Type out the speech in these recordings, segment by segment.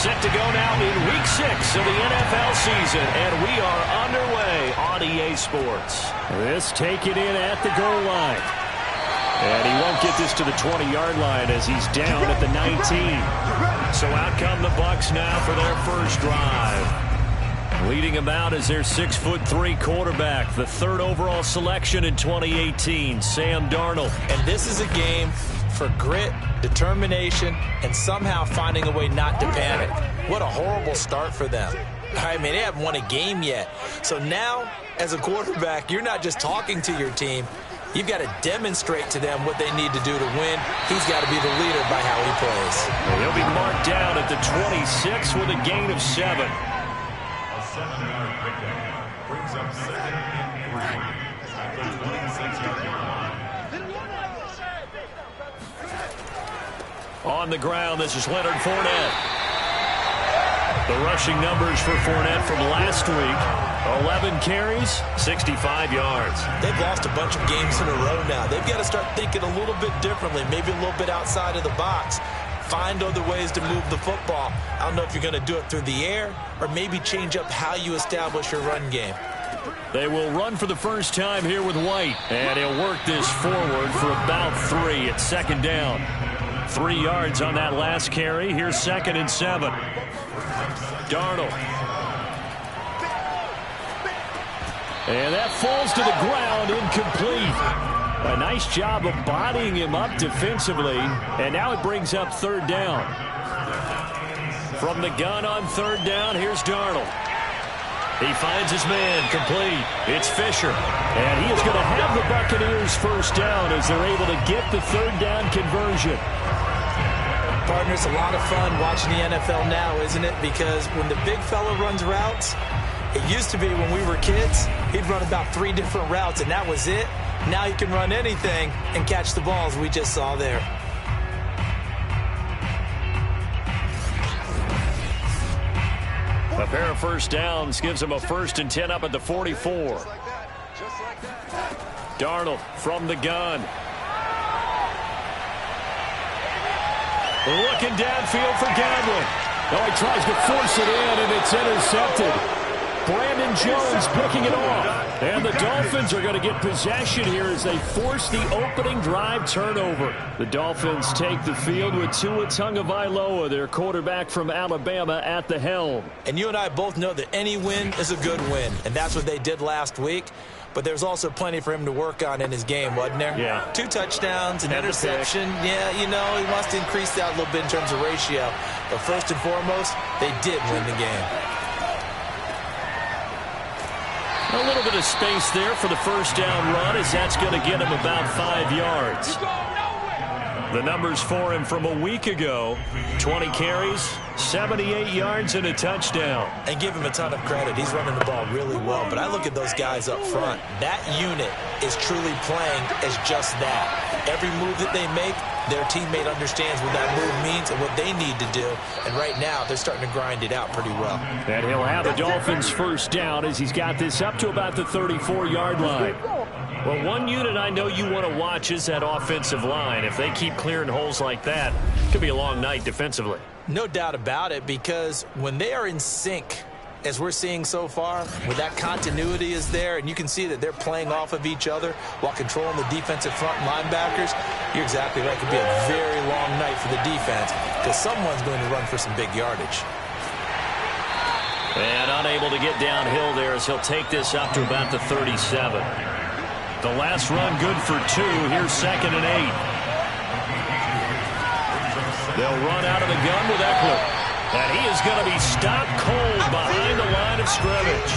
Set to go now in Week 6 of the NFL season, and we are underway on EA Sports. This taken in at the goal line. And he won't get this to the 20-yard line as he's down at the 19. So out come the Bucs now for their first drive. Leading them out is their 6'3" quarterback, the third overall selection in 2018, Sam Darnold. And this is a game for grit, determination, and somehow finding a way not to panic. What a horrible start for them. I mean, they haven't won a game yet. So now, as a quarterback, you're not just talking to your team. You've got to demonstrate to them what they need to do to win. He's got to be the leader by how he plays. Well, he'll be marked down at the 26 with a gain of 7. A 7-yard pickup brings up 2nd and 3 at the 26-yard line. On the ground, this is Leonard Fournette. The rushing numbers for Fournette from last week, 11 carries, 65 yards. They've lost a bunch of games in a row now. They've got to start thinking a little bit differently, maybe a little bit outside of the box. Find other ways to move the football. I don't know if you're going to do it through the air or maybe change up how you establish your run game. They will run for the first time here with White, and he'll work this forward for about 3 at 2nd down. 3 yards on that last carry. Here's 2nd and 7. Darnold. And that falls to the ground, incomplete. A nice job of bodying him up defensively, and now it brings up 3rd down. From the gun on 3rd down, here's Darnold. He finds his man, complete. It's Fisher, and he is going to have the Buccaneers first down as they're able to get the 3rd down conversion. Partners, a lot of fun watching the NFL now, isn't it? Because when the big fella runs routes, it used to be when we were kids, he'd run about 3 different routes, and that was it. Now he can run anything and catch the balls we just saw there. A pair of first downs gives him a 1st and 10 up at the 44. Darnold from the gun. Looking downfield for Godwin. Oh, he tries to force it in, and it's intercepted. Brandon Jones picking it off. And the Dolphins are going to get possession here as they force the opening drive turnover. The Dolphins take the field with Tua Tagovailoa, their quarterback from Alabama, at the helm. And you and I both know that any win is a good win, and that's what they did last week. But there's also plenty for him to work on in his game, wasn't there? Yeah. 2 touchdowns, an interception. Yeah, you know, he wants to increase that a little bit in terms of ratio. But first and foremost, they did win the game. A little bit of space there for the first down run, as that's going to get him about 5 yards. The numbers for him from a week ago: 20 carries, 78 yards, and a touchdown. And give him a ton of credit. He's running the ball really well. But I look at those guys up front. That unit is truly playing as just that. Every move that they make, their teammate understands what that move means and what they need to do. And right now, they're starting to grind it out pretty well. And he'll have the Dolphins first down as he's got this up to about the 34-yard line. Well, one unit I know you want to watch is that offensive line. If they keep clearing holes like that, it could be a long night defensively. No doubt about it, because when they are in sync, as we're seeing so far, when that continuity is there, and you can see that they're playing off of each other while controlling the defensive front linebackers, you're exactly right. It could be a very long night for the defense because someone's going to run for some big yardage. And unable to get downhill there as he'll take this up to about the 37. The last run good for 2. Here's 2nd and 8. They'll run out of the gun with Eckler. And he is going to be stopped cold behind the line of scrimmage.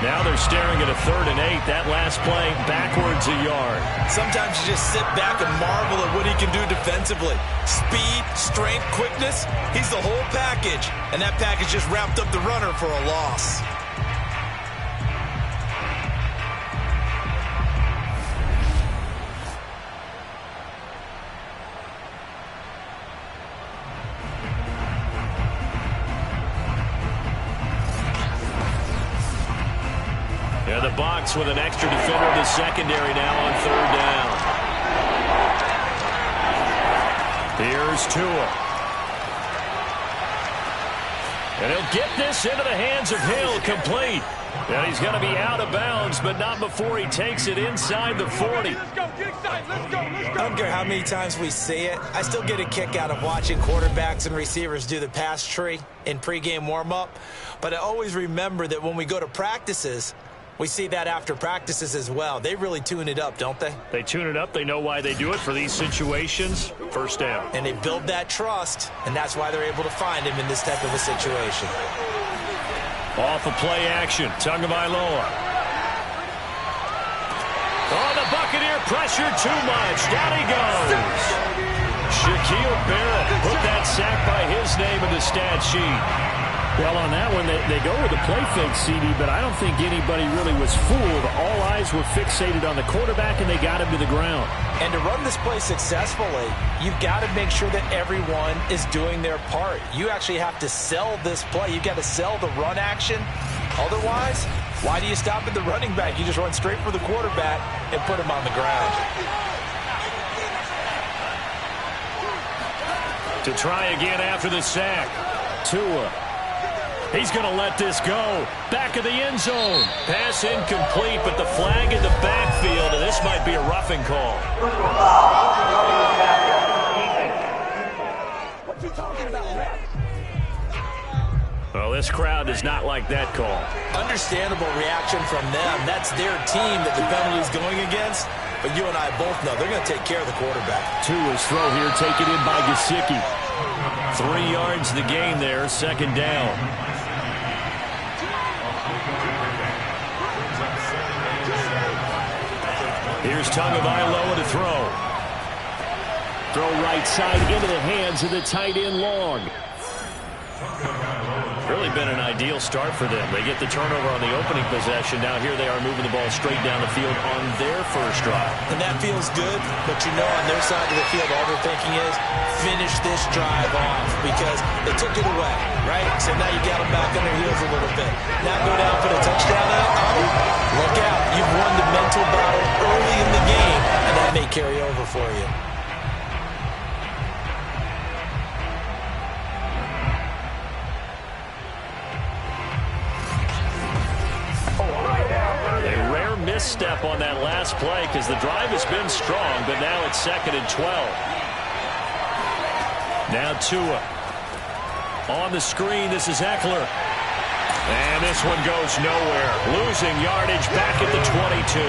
Now they're staring at a 3rd and 8. That last play backwards a yard. Sometimes you just sit back and marvel at what he can do defensively. Speed, strength, quickness. He's the whole package. And that package just wrapped up the runner for a loss. And the Bucs with an extra defender in the secondary now on 3rd down. Here's Tua. And he'll get this into the hands of Hill, complete. And he's going to be out of bounds, but not before he takes it inside the 40. I don't care how many times we see it. I still get a kick out of watching quarterbacks and receivers do the pass tree in pregame warm-up. But I always remember that when we go to practices, we see that after practices as well. They really tune it up, don't they? They tune it up. They know why they do it for these situations. First down. And they build that trust, and that's why they're able to find him in this type of a situation. Off of play action, Tagovailoa. Oh, the Buccaneer pressure too much. Down he goes. Shaquille Barrett put that sack by his name in the stat sheet. Well, on that one, they go with the play fake, CD, but I don't think anybody really was fooled. All eyes were fixated on the quarterback, and they got him to the ground. And to run this play successfully, you've got to make sure that everyone is doing their part. You actually have to sell this play. You've got to sell the run action. Otherwise, why do you stop at the running back? You just run straight for the quarterback and put him on the ground. To try again after the sack. Tua. He's going to let this go. Back of the end zone. Pass incomplete, but the flag in the backfield, and this might be a roughing call. Well, this crowd does not like that call. Understandable reaction from them. That's their team that the penalty is going against. But you and I both know they're going to take care of the quarterback. Tua's throw here taken in by Gesicki. 3 yards the gain there, second down. Here's Tagovailoa to throw. Throw right side into the hands of the tight end Long. Really been an ideal start for them. They get the turnover on the opening possession. Now here they are moving the ball straight down the field on their first drive. And that feels good, but you know on their side of the field all they're thinking is finish this drive off because they took it away, right? So now you got them back on their heels a little bit. Now go down for the touchdown on them. Look out. You've won the mental battle early in the game, and that may carry over for you. Misstep on that last play because the drive has been strong, but now it's 2nd and 12. Now Tua. On the screen, this is Eckler. And this one goes nowhere. Losing yardage back at the 22.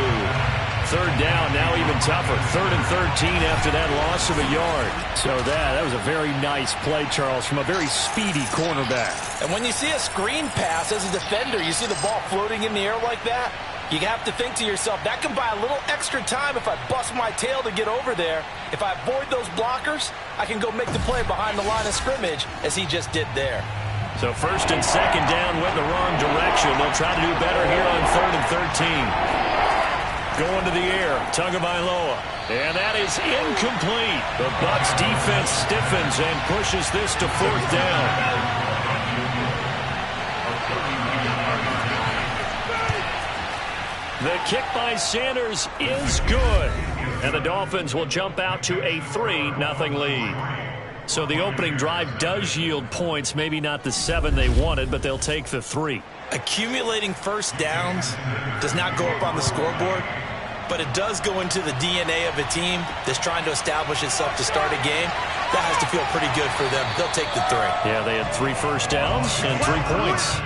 Third down, now even tougher. 3rd and 13 after that loss of a yard. So that was a very nice play, Charles, from a very speedy cornerback. And when you see a screen pass as a defender, you see the ball floating in the air like that, you have to think to yourself, that can buy a little extra time if I bust my tail to get over there. If I avoid those blockers, I can go make the play behind the line of scrimmage, as he just did there. So 1st and 2nd down went the wrong direction. They'll try to do better here on 3rd and 13. Going to the air, Tagovailoa. And that is incomplete. The Bucs defense stiffens and pushes this to 4th down. The kick by Sanders is good. And the Dolphins will jump out to a 3-0 lead. So the opening drive does yield points. Maybe not the 7 they wanted, but they'll take the 3. Accumulating first downs does not go up on the scoreboard, but it does go into the DNA of a team that's trying to establish itself to start a game. That has to feel pretty good for them. They'll take the 3. Yeah, they had 3 first downs and 3 points.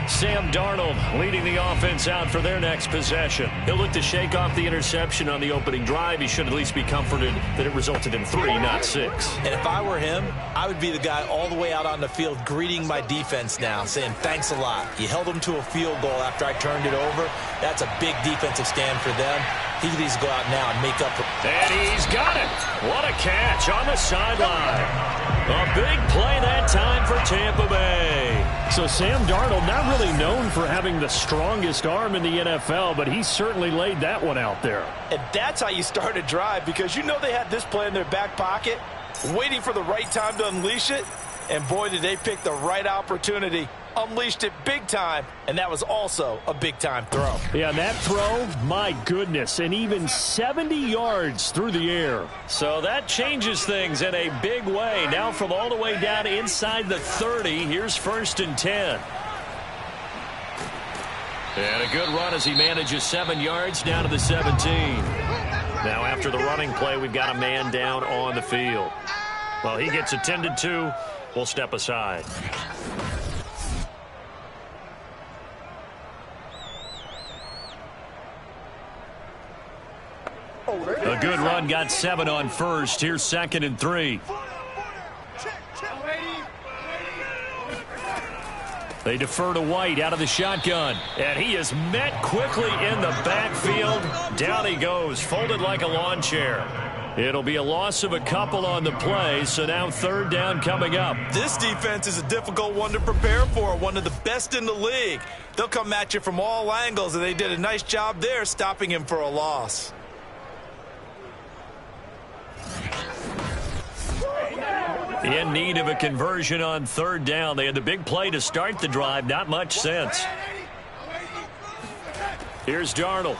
Sam Darnold leading the offense out for their next possession. He'll look to shake off the interception on the opening drive. He should at least be comforted that it resulted in 3, not 6. And if I were him, I would be the guy all the way out on the field greeting my defense now, saying thanks a lot. You held them to a field goal after I turned it over. That's a big defensive stand for them. He needs to go out now and make up for it. And he's got it. What a catch on the sideline. A big play that time for Tampa Bay. So Sam Darnold, not really known for having the strongest arm in the NFL, but he certainly laid that one out there. And that's how you start a drive, because you know they had this play in their back pocket, waiting for the right time to unleash it. And boy, did they pick the right opportunity unleashed it big time, and that was also a big-time throw. Yeah, that throw, my goodness, and even 70 yards through the air. So that changes things in a big way. Now from all the way down inside the 30, here's 1st and 10. And a good run as he manages 7 yards down to the 17. Now after the running play, we've got a man down on the field. Well, he gets attended to. We'll step aside. A good run, got 7 on first. Here's 2nd and 3. They defer to White out of the shotgun. And he is met quickly in the backfield. Down he goes, folded like a lawn chair. It'll be a loss of a couple on the play, so now 3rd down coming up. This defense is a difficult one to prepare for, one of the best in the league. They'll come at you from all angles, and they did a nice job there stopping him for a loss. In need of a conversion on 3rd down. They had the big play to start the drive. Not much sense. Here's Darnold.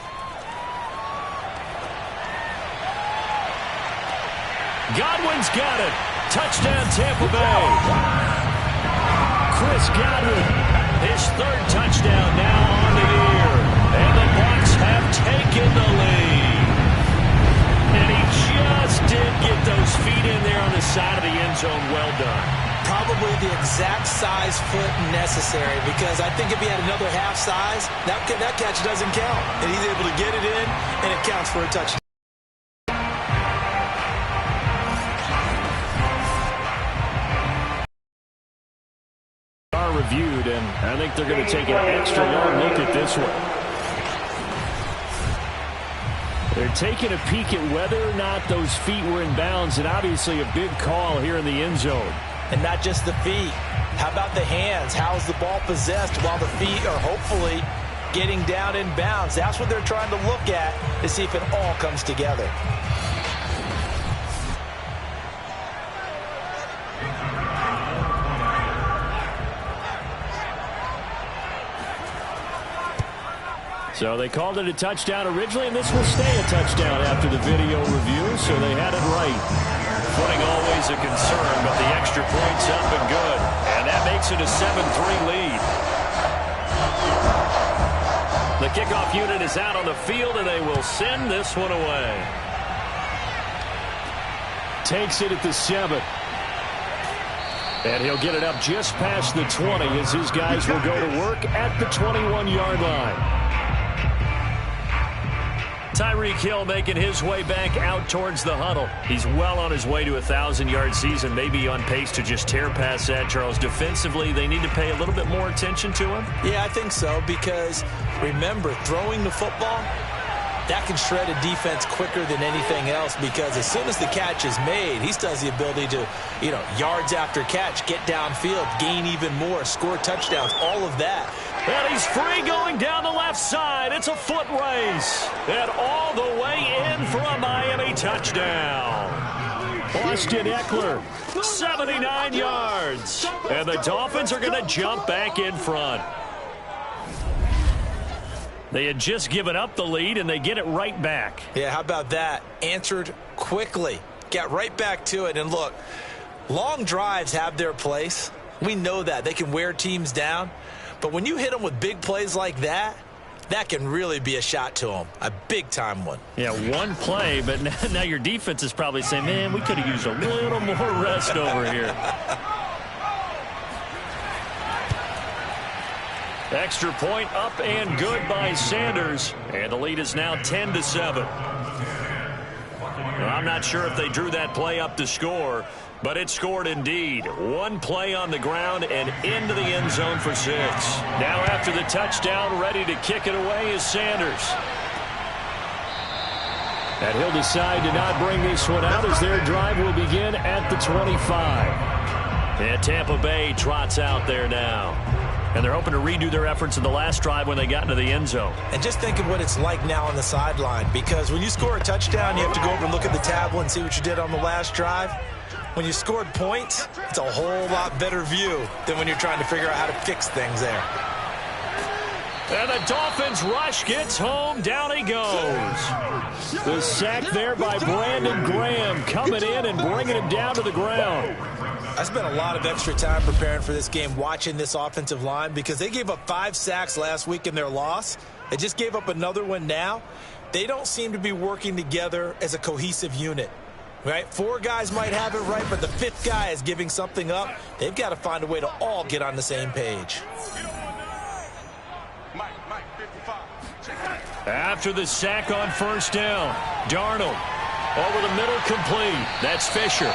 Godwin's got it. Touchdown, Tampa Bay. Chris Godwin, his 3rd touchdown now on the year. And the Bucs have taken the lead. And he just did get those feet in there on the side of the end zone. Well done. Probably the exact size foot necessary, because I think if he had another half size, that catch doesn't count. And he's able to get it in, and it counts for a touchdown. Reviewed, and I think they're going to take an extra long look at this one. They're taking a peek at whether or not those feet were in bounds, and obviously a big call here in the end zone. And not just the feet. How about the hands? How's the ball possessed while the feet are hopefully getting down in bounds? That's what they're trying to look at to see if it all comes together. So they called it a touchdown originally, and this will stay a touchdown after the video review, so they had it right. Footing always a concern, but the extra point's up and good. And that makes it a 7-3 lead. The kickoff unit is out on the field, and they will send this one away. Takes it at the 7. And he'll get it up just past the 20 as his guys will go to work at the 21-yard line. Tyreek Hill making his way back out towards the huddle. He's well on his way to a 1,000-yard season, maybe on pace to just tear past that, Charles. Defensively, they need to pay a little bit more attention to him. Yeah, I think so, because remember, throwing the football, that can shred a defense quicker than anything else, because as soon as the catch is made, he still has the ability to, yards after catch, get downfield, gain even more, score touchdowns, all of that. And he's free going down the left side. It's a foot race. And all the way in for a Miami touchdown. Austin Eckler, 79 yards. And the Dolphins are going to jump back in front. They had just given up the lead, and they get it right back. Yeah, how about that? Answered quickly. Got right back to it. And look, long drives have their place. We know that. They can wear teams down. But when you hit them with big plays like that, that can really be a shot to them. A big-time one. Yeah, one play, but now your defense is probably saying, man, we could have used a little more rest over here. Extra point up and good by Sanders. And the lead is now 10-7. Well, I'm not sure if they drew that play up to score, but it scored indeed. One play on the ground and into the end zone for 6. Now after the touchdown, ready to kick it away is Sanders. And he'll decide to not bring this one out as their drive will begin at the 25. And Tampa Bay trots out there now. And they're hoping to redo their efforts in the last drive when they got into the end zone. And just think of what it's like now on the sideline, because when you score a touchdown, you have to go over and look at the tablet and see what you did on the last drive. when you scored points, it's a whole lot better view than when you're trying to figure out how to fix things there. And the Dolphins rush gets home. Down he goes. The sack there by Brandon Graham coming in and bringing him down to the ground. I spent a lot of extra time preparing for this game watching this offensive line because they gave up 5 sacks last week in their loss. They just gave up another one now. They don't seem to be working together as a cohesive unit. Right? 4 guys might have it right, but the 5th guy is giving something up. They've got to find a way to all get on the same page. After the sack on first down, Darnold over the middle, complete. That's Fisher.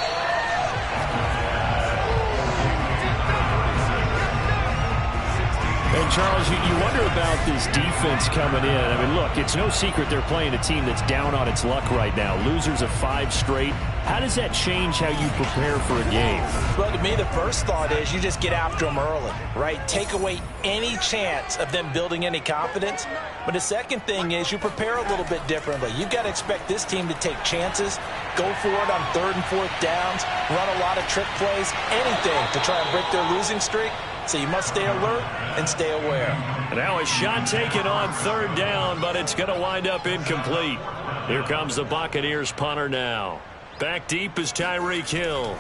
And, Charles, you wonder about this defense coming in. I mean, look, it's no secret they're playing a team that's down on its luck right now. Losers of 5 straight. How does that change how you prepare for a game? Well, to me, the first thought is you just get after them early, right? Take away any chance of them building any confidence. But the second thing is you prepare a little bit differently. You've got to expect this team to take chances, go for it on 3rd and 4th downs, run a lot of trick plays, anything to try and break their losing streak. So you must stay alert and stay aware. And now a shot taken on 3rd down, but it's going to wind up incomplete. Here comes the Buccaneers punter now. Back deep is Tyreek Hill.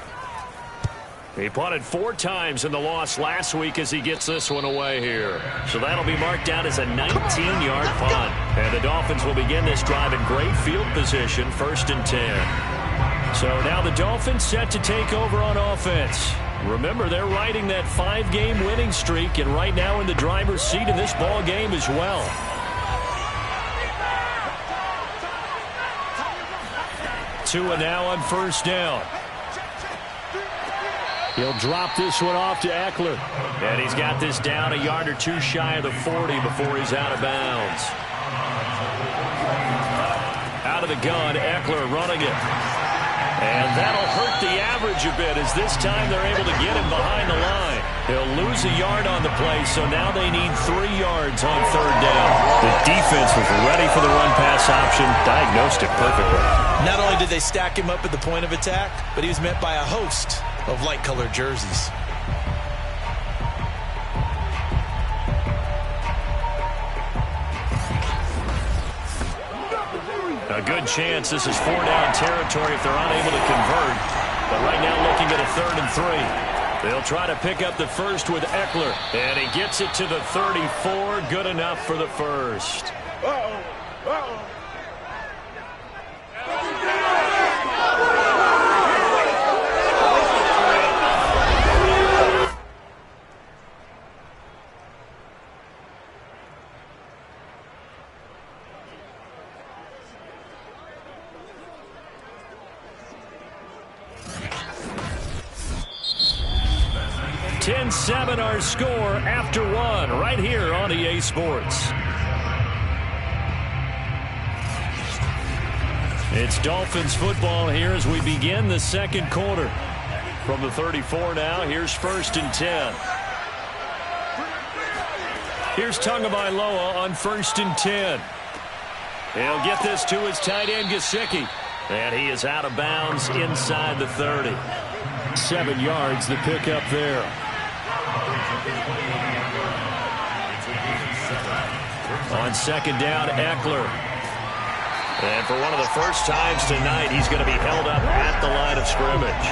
He punted 4 times in the loss last week as he gets this one away here. So that'll be marked down as a 19-yard punt. And the Dolphins will begin this drive in great field position, 1st and 10. So now the Dolphins set to take over on offense. Remember, they're riding that 5-game winning streak, and right now in the driver's seat in this ball game as well. Tua now on first down. He'll drop this one off to Eckler. And he's got this down a yard or 2 shy of the 40 before he's out of bounds. Out of the gun, Eckler running it. And that'll hurt the average a bit as this time they're able to get him behind the line. He'll lose a yard on the play, so now they need 3 yards on 3rd down. The defense was ready for the run-pass option, diagnosed it perfectly. Not only did they stack him up at the point of attack, but he was met by a host of light-colored jerseys. A good chance this is 4-down territory if they're unable to convert. But right now looking at a 3rd and 3. They'll try to pick up the first with Eckler. And he gets it to the 34. Good enough for the first. $10-7 our score after 1 right here on EA Sports. It's Dolphins football here as we begin the 2nd quarter. From the 34 now, here's 1st and 10. Here's Tagovailoa on 1st and 10. He'll get this to his tight end, Gesicki. And he is out of bounds inside the 30. 7 yards, the pickup there. On 2nd down, Eckler. And for one of the first times tonight, he's going to be held up at the line of scrimmage.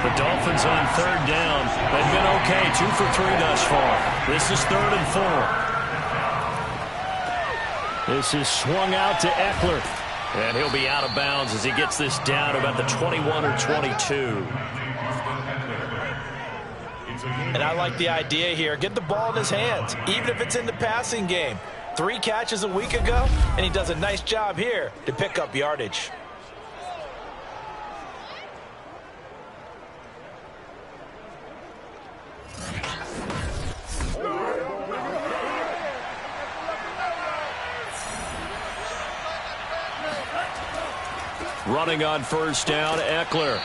The Dolphins on 3rd down. They've been okay, 2 for 3 thus far. This is 3rd and 4. This is swung out to Eckler. And he'll be out of bounds as he gets this down about the 21 or 22. And I like the idea here. Get the ball in his hands, even if it's in the passing game. 3 catches a week ago, and he does a nice job here to pick up yardage. Running on 1st down, Eckler.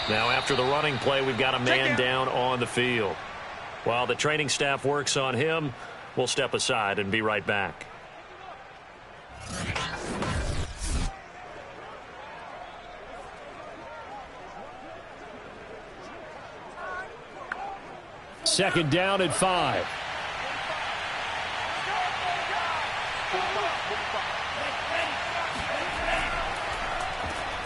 Now after the running play, we've got a man down on the field. While the training staff works on him, we'll step aside and be right back. Second down and 5.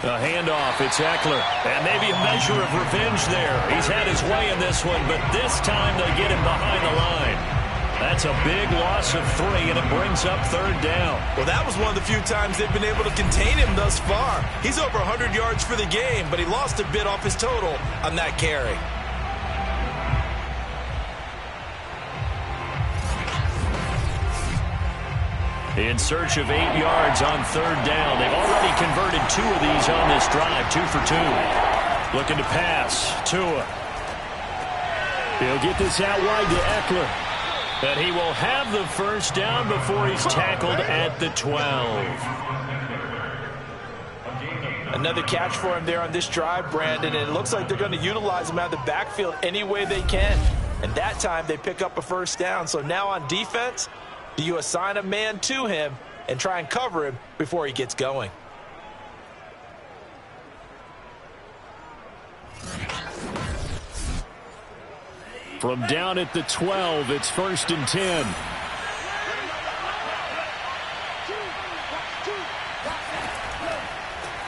A handoff, it's Eckler. And maybe a measure of revenge there. He's had his way in this one, but this time they get him behind the line. That's a big loss of 3, and it brings up third down. Well, that was one of the few times they've been able to contain him thus far. He's over 100 yards for the game, but he lost a bit off his total on that carry. In search of 8 yards on third down. They've already converted 2 of these on this drive, 2 for 2. Looking to pass. Tua. He'll get this out wide to Eckler. And he will have the first down before he's tackled at the 12. Another catch for him there on this drive, Brandon, and it looks like they're going to utilize him out of the backfield any way they can. And that time they pick up a first down. So now on defense, do you assign a man to him and try and cover him before he gets going? From down at the 12, it's 1st and 10.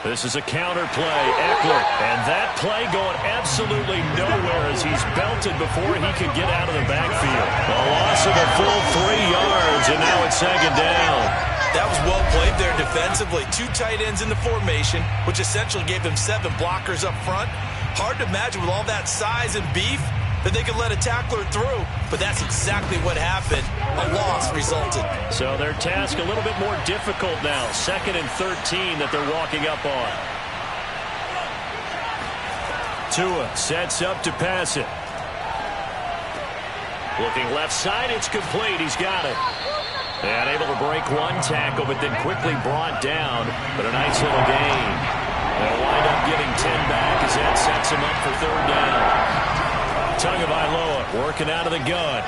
This is a counter play, Eckler, and that play going absolutely nowhere as he's belted before he could get out of the backfield. A loss of a full 3 yards, and now it's second down. That was well played there defensively. 2 tight ends in the formation, which essentially gave them 7 blockers up front. Hard to imagine with all that size and beef that they could let a tackler through, but that's exactly what happened. A loss resulted. So their task a little bit more difficult now. 2nd and 13 that they're walking up on. Tua sets up to pass it. Looking left side, it's complete. He's got it. And able to break 1 tackle, but then quickly brought down. But a nice little gain. They'll wind up getting 10 back as that sets him up for third down. Tagovailoa working out of the gun.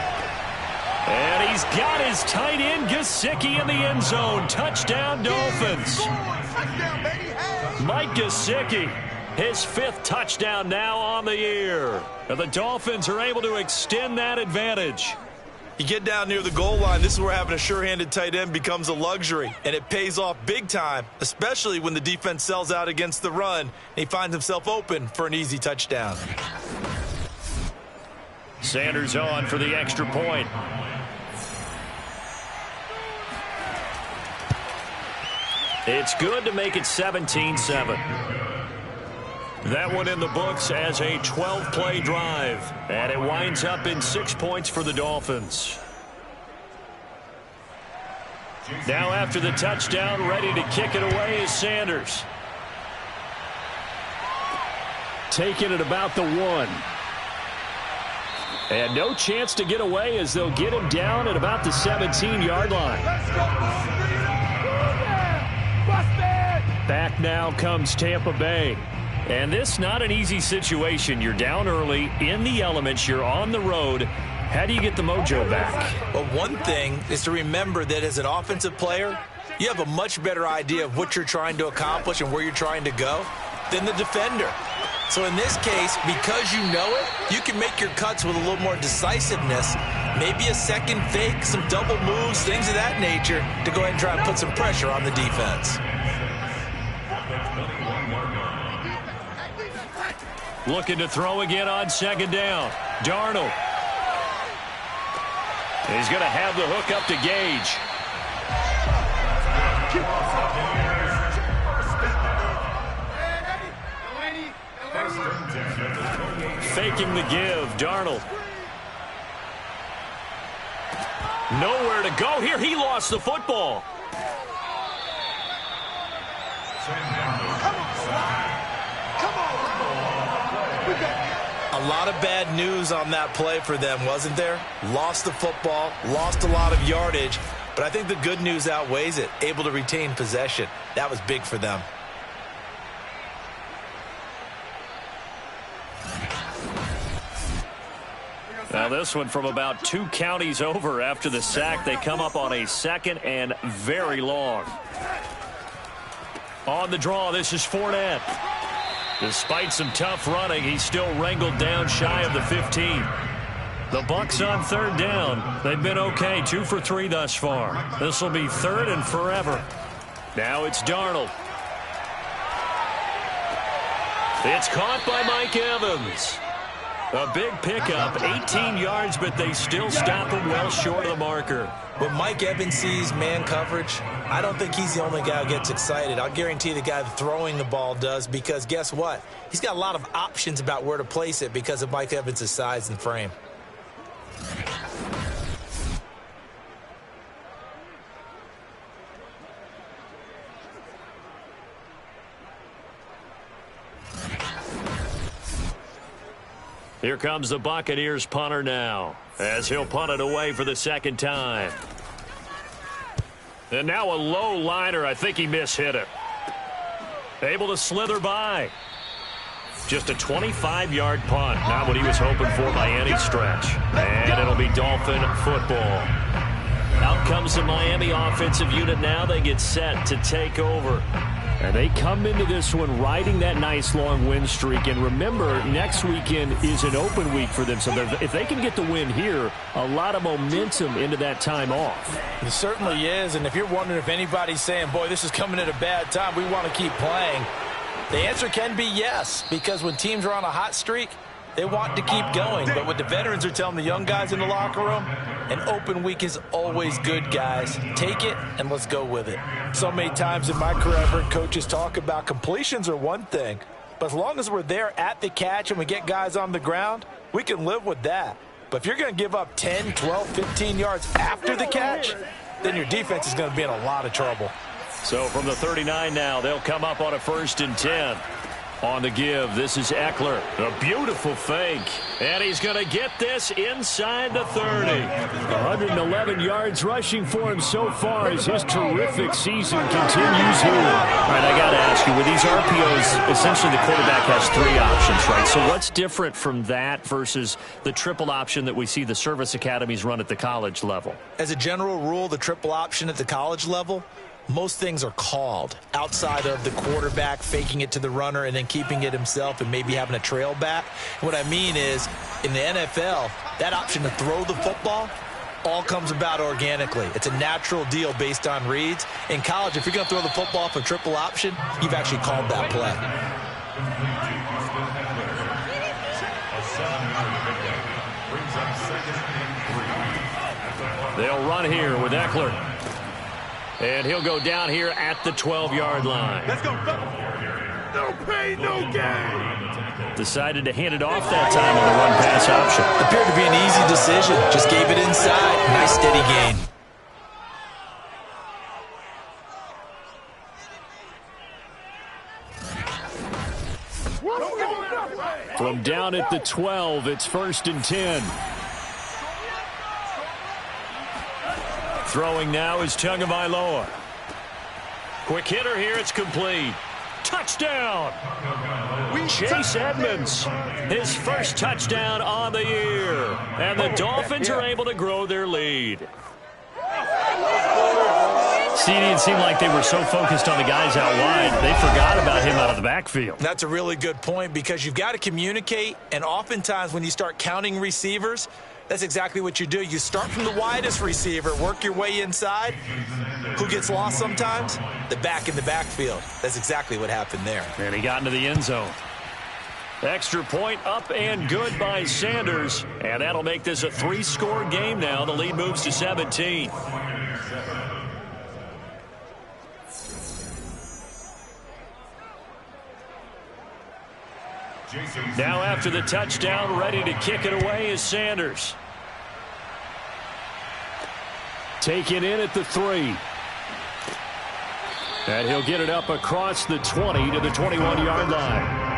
And he's got his tight end Gesicki in the end zone. Touchdown, Dolphins. Mike Gesicki, his 5th touchdown now on the year. And the Dolphins are able to extend that advantage. You get down near the goal line, this is where having a sure-handed tight end becomes a luxury, and it pays off big time, especially when the defense sells out against the run, and he finds himself open for an easy touchdown. Sanders on for the extra point. It's good to make it 17-7. That one in the books as a 12-play drive. And it winds up in 6 points for the Dolphins. Now after the touchdown, ready to kick it away is Sanders. Taking it about the 1. And no chance to get away as they'll get him down at about the 17-yard line. Back now comes Tampa Bay. And this not an easy situation. You're down early, in the elements, you're on the road. How do you get the mojo back? Well, one thing is to remember that as an offensive player, you have a much better idea of what you're trying to accomplish and where you're trying to go than the defender. So in this case, because you know it, you can make your cuts with a little more decisiveness, maybe a second fake, some double moves, things of that nature, to go ahead and try and put some pressure on the defense. Looking to throw again on second down. Darnold. He's going to have the hook up to Gage. Faking the give, Darnold. Nowhere to go here. He lost the football. A lot of bad news on that play for them, wasn't there? Lost the football, lost a lot of yardage, but I think the good news outweighs it. Able to retain possession. That was big for them. Now this one from about 2 counties over after the sack. They come up on a 2nd and very long. On the draw, this is Fournette. Despite some tough running, he's still wrangled down shy of the 15. The Bucs on third down. They've been okay, 2 for 3 thus far. This will be third and forever. Now it's Darnold. It's caught by Mike Evans. A big pickup, 18 yards, but they still stop him well short of the marker. When Mike Evans sees man coverage, I don't think he's the only guy who gets excited. I'll guarantee the guy throwing the ball does, because guess what? He's got a lot of options about where to place it because of Mike Evans' size and frame. Here comes the Buccaneers punter now, as he'll punt it away for the second time. And now a low liner. I think he mishit it. Able to slither by. Just a 25-yard punt. Not what he was hoping for by any stretch. And it'll be Dolphin football. Out comes the Miami offensive unit now. They get set to take over. And they come into this one riding that nice long win streak. And remember, next weekend is an open week for them. So if they can get the win here, a lot of momentum into that time off. It certainly is. And if you're wondering if anybody's saying, boy, this is coming at a bad time, we want to keep playing, the answer can be yes. Because when teams are on a hot streak, they want to keep going. But what the veterans are telling the young guys in the locker room, an open week is always good, guys. Take it and let's go with it. So many times in my career, I've heard coaches talk about completions are one thing. But as long as we're there at the catch and we get guys on the ground, we can live with that. But if you're going to give up 10, 12, 15 yards after the catch, then your defense is going to be in a lot of trouble. So from the 39 now, they'll come up on a 1st and 10. On the give, this is Eckler. A beautiful fake. And he's going to get this inside the 30. 111 yards rushing for him so far as his terrific season continues here. All right, I got to ask you, with these RPOs, essentially the quarterback has 3 options, right? So what's different from that versus the triple option that we see the service academies run at the college level? As a general rule, the triple option at the college level, most things are called outside of the quarterback faking it to the runner and then keeping it himself and maybe having a trail back. What I mean is, in the NFL, that option to throw the football all comes about organically. It's a natural deal based on reads. In college, if you're going to throw the football for triple option, you've actually called that play. They'll run here with Eckler. And he'll go down here at the 12-yard line. Let's go. No pain, no gain. Decided to hand it off that time on the run-pass option. Appeared to be an easy decision. Just gave it inside. Nice steady gain. From down at the 12, it's 1st and 10. Throwing now is Tagovailoa. Quick hitter here, it's complete. Touchdown! Chase Edmonds, his first touchdown on the year. And the Dolphins are able to grow their lead. See, it didn't seem like they were so focused on the guys out wide, they forgot about him out of the backfield. That's a really good point, because you've got to communicate, and oftentimes when you start counting receivers, that's exactly what you do. You start from the widest receiver, work your way inside. Who gets lost sometimes? The back in the backfield. That's exactly what happened there. And he got into the end zone. Extra point up and good by Sanders. And that'll make this a 3-score game now. The lead moves to 17. Now after the touchdown, ready to kick it away is Sanders. Taken in at the 3. And he'll get it up across the 20 to the 21-yard line.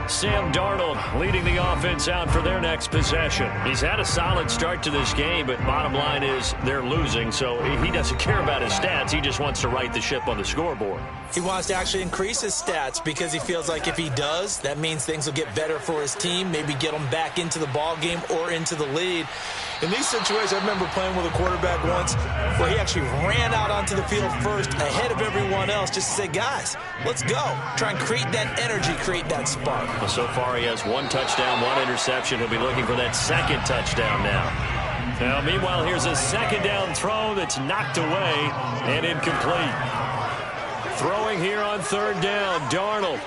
Sam Darnold leading the offense out for their next possession. He's had a solid start to this game, but bottom line is they're losing, so he doesn't care about his stats. He just wants to right the ship on the scoreboard. He wants to actually increase his stats because he feels like if he does, that means things will get better for his team, maybe get them back into the ball game or into the lead. In these situations, I remember playing with a quarterback once where he actually ran out onto the field first ahead of everyone else just to say, guys, let's go. Try and create that energy, create that spark. Well, so far he has 1 touchdown, 1 interception. He'll be looking for that 2nd touchdown now. Now, meanwhile, here's a 2nd down throw that's knocked away and incomplete. Throwing here on 3rd down, Darnold.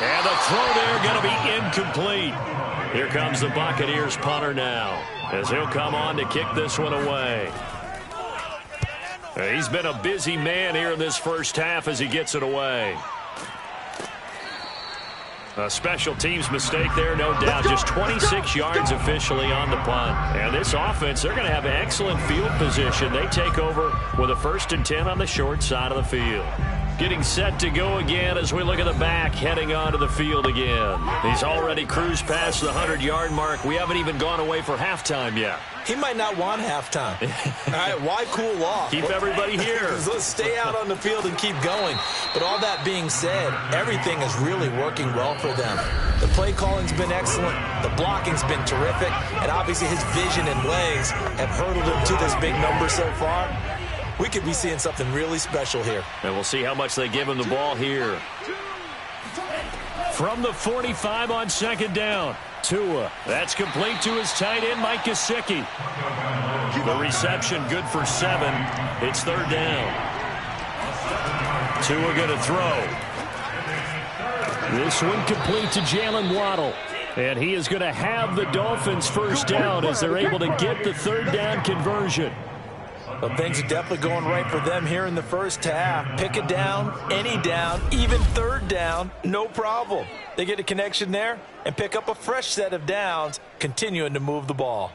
And the throw there going to be incomplete. Here comes the Buccaneers punter now, as he'll come on to kick this one away. He's been a busy man here in this first half as he gets it away. A special teams mistake there, no doubt. Just 26 yards officially on the punt. And this offense, they're going to have excellent field position. They take over with a 1st and 10 on the short side of the field. Getting set to go again as we look at the back, heading onto the field again. He's already cruised past the 100-yard mark. We haven't even gone away for halftime yet. He might not want halftime. All right, why cool off? Keep everybody here. Let's stay out on the field and keep going. But all that being said, everything is really working well for them. The play calling's been excellent. The blocking's been terrific. And obviously his vision and legs have hurdled him to this big number so far. We could be seeing something really special here. And we'll see how much they give him the ball here. From the 45 on 2nd down, Tua. That's complete to his tight end, Mike Gesicki. The reception good for 7. It's 3rd down. Tua going to throw. This one complete to Jalen Waddle. And he is going to have the Dolphins 1st down as they're able to get the 3rd down conversion. Well, things are definitely going right for them here in the first half. Pick a down, any down, even 3rd down, no problem. They get a connection there and pick up a fresh set of downs, continuing to move the ball.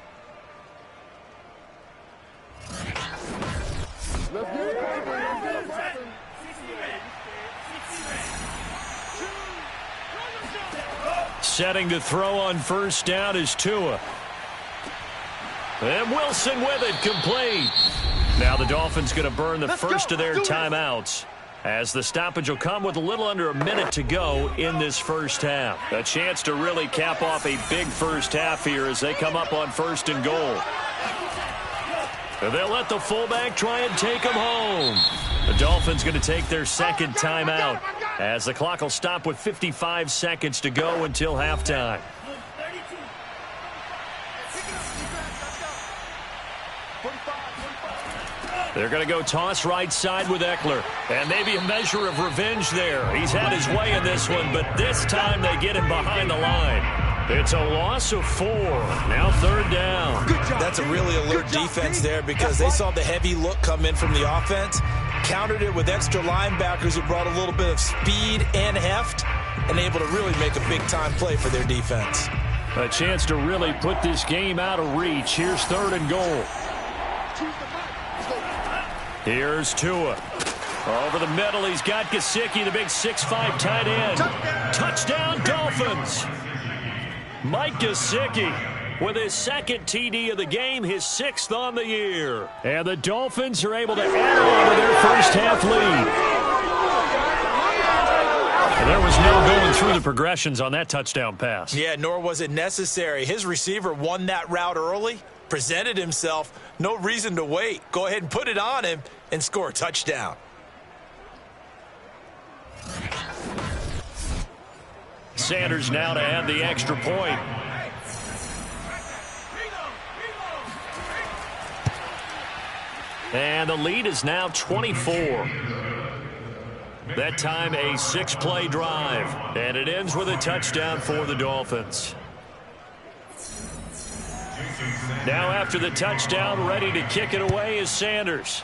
Setting to throw on 1st down is Tua. And Wilson with it, complete. Now the Dolphins going to burn the first of their timeouts, as the stoppage will come with a little under a minute to go in this first half. A chance to really cap off a big first half here as they come up on 1st and goal. And they'll let the fullback try and take them home. The Dolphins going to take their 2nd timeout as the clock will stop with 55 seconds to go until halftime. They're going to go toss right side with Eckler. And maybe a measure of revenge there. He's had his way in this one, but this time they get him behind the line. It's a loss of 4. Now 3rd down. That's a really alert defense there because they saw the heavy look come in from the offense, countered it with extra linebackers who brought a little bit of speed and heft, and able to really make a big-time play for their defense. A chance to really put this game out of reach. Here's 3rd and goal. Here's Tua. Over the middle, he's got Gesicki, the big 6'5" tight end. Touchdown, Dolphins. Mike Gesicki with his 2nd TD of the game, his 6th on the year. And the Dolphins are able to add on to their first half lead. And there was no going through the progressions on that touchdown pass. Yeah, nor was it necessary. His receiver won that route early, presented himself, no reason to wait. Go ahead and put it on him and score a touchdown. Sanders now to add the extra point. And the lead is now 24. That time a 6-play drive. And it ends with a touchdown for the Dolphins. Now after the touchdown, ready to kick it away is Sanders.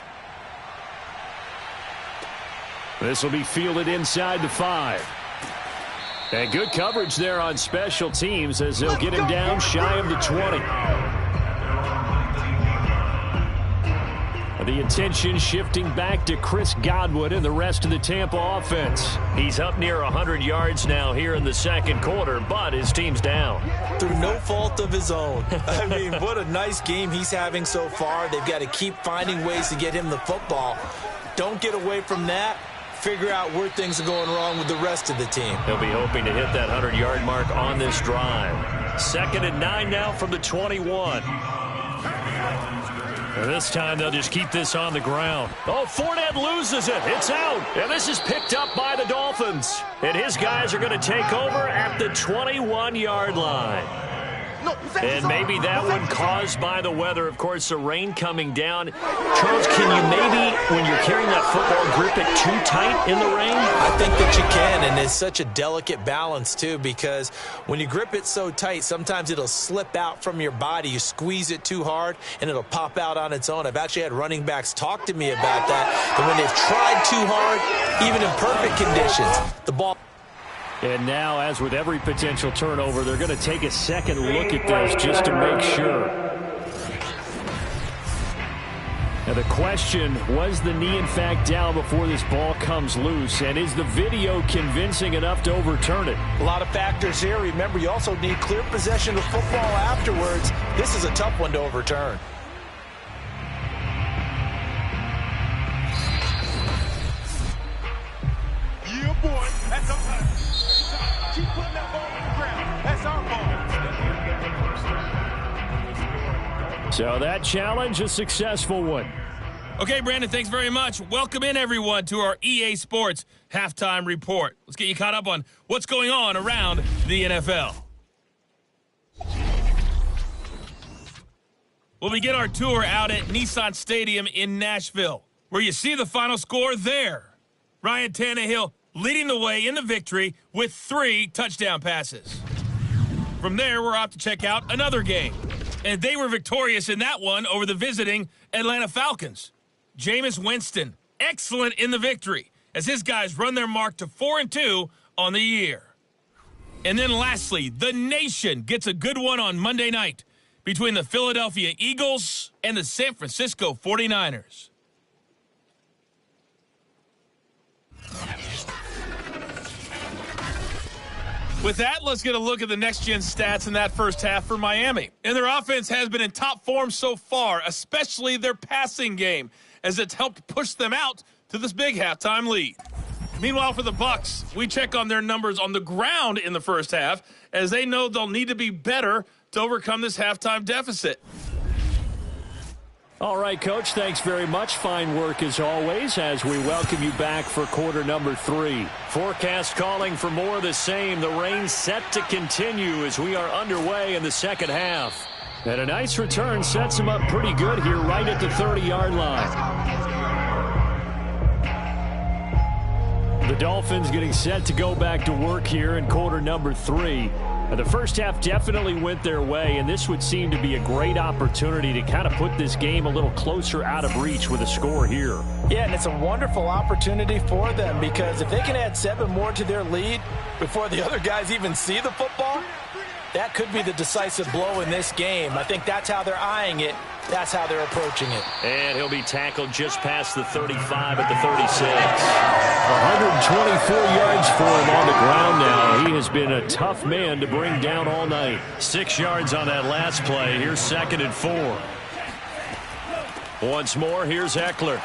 This will be fielded inside the 5. And good coverage there on special teams as they'll get him down shy of the 20. The attention shifting back to Chris Godwin and the rest of the Tampa offense. He's up near 100 yards now here in the 2nd quarter, but his team's down. Through no fault of his own. I mean, what a nice game he's having so far. They've got to keep finding ways to get him the football. Don't get away from that. Figure out where things are going wrong with the rest of the team. They'll be hoping to hit that 100-yard mark on this drive. 2nd and 9 now from the 21. And this time they'll just keep this on the ground. Oh, Fournette loses it. It's out. And this is picked up by the Dolphins. And his guys are going to take over at the 21-yard line. And maybe that one caused by the weather. Of course, the rain coming down. Charles, can you maybe, when you're carrying that football, grip it too tight in the rain? I think that you can, and it's such a delicate balance, too, because when you grip it so tight, sometimes it'll slip out from your body. You squeeze it too hard, and it'll pop out on its own. I've actually had running backs talk to me about that when they've tried too hard, even in perfect conditions, the ball... And now, as with every potential turnover, they're going to take a second look at this just to make sure. Now the question, was the knee in fact down before this ball comes loose? And is the video convincing enough to overturn it? A lot of factors here. Remember, you also need clear possession of football afterwards. This is a tough one to overturn. Yeah, boy. That's our time. Keep putting that ball on the ground. That's our ball. So that challenge, a successful one. Okay, Brandon, thanks very much. Welcome in, everyone, to our EA Sports Halftime Report. Let's get you caught up on what's going on around the NFL. We'll begin our tour out at Nissan Stadium in Nashville, where you see the final score there. Ryan Tannehill leading the way in the victory with 3 touchdown passes. From there, we're off to check out another game. And they were victorious in that one over the visiting Atlanta Falcons. Jameis Winston, excellent in the victory, as his guys run their mark to 4-2 on the year. And then lastly, the nation gets a good one on Monday night between the Philadelphia Eagles and the San Francisco 49ers. With that, let's get a look at the next-gen stats in that first half for Miami. And their offense has been in top form so far, especially their passing game, as it's helped push them out to this big halftime lead. Meanwhile, for the Bucs, we check on their numbers on the ground in the first half, as they know they'll need to be better to overcome this halftime deficit. All right, Coach, thanks very much. Fine work as always as we welcome you back for quarter number 3. Forecast calling for more of the same. The rain set to continue as we are underway in the second half. And a nice return sets them up pretty good here right at the 30-yard line. The Dolphins getting set to go back to work here in quarter number 3. The first half definitely went their way, and this would seem to be a great opportunity to kind of put this game a little closer out of reach with a score here. Yeah, and it's a wonderful opportunity for them, because if they can add 7 more to their lead before the other guys even see the football, that could be the decisive blow in this game. I think that's how they're eyeing it. That's how they're approaching it. And he'll be tackled just past the 35 at the 36. 124 yards for him on the ground now. He has been a tough man to bring down all night. 6 yards on that last play. Here's 2nd and 4. Once more, here's Eckler.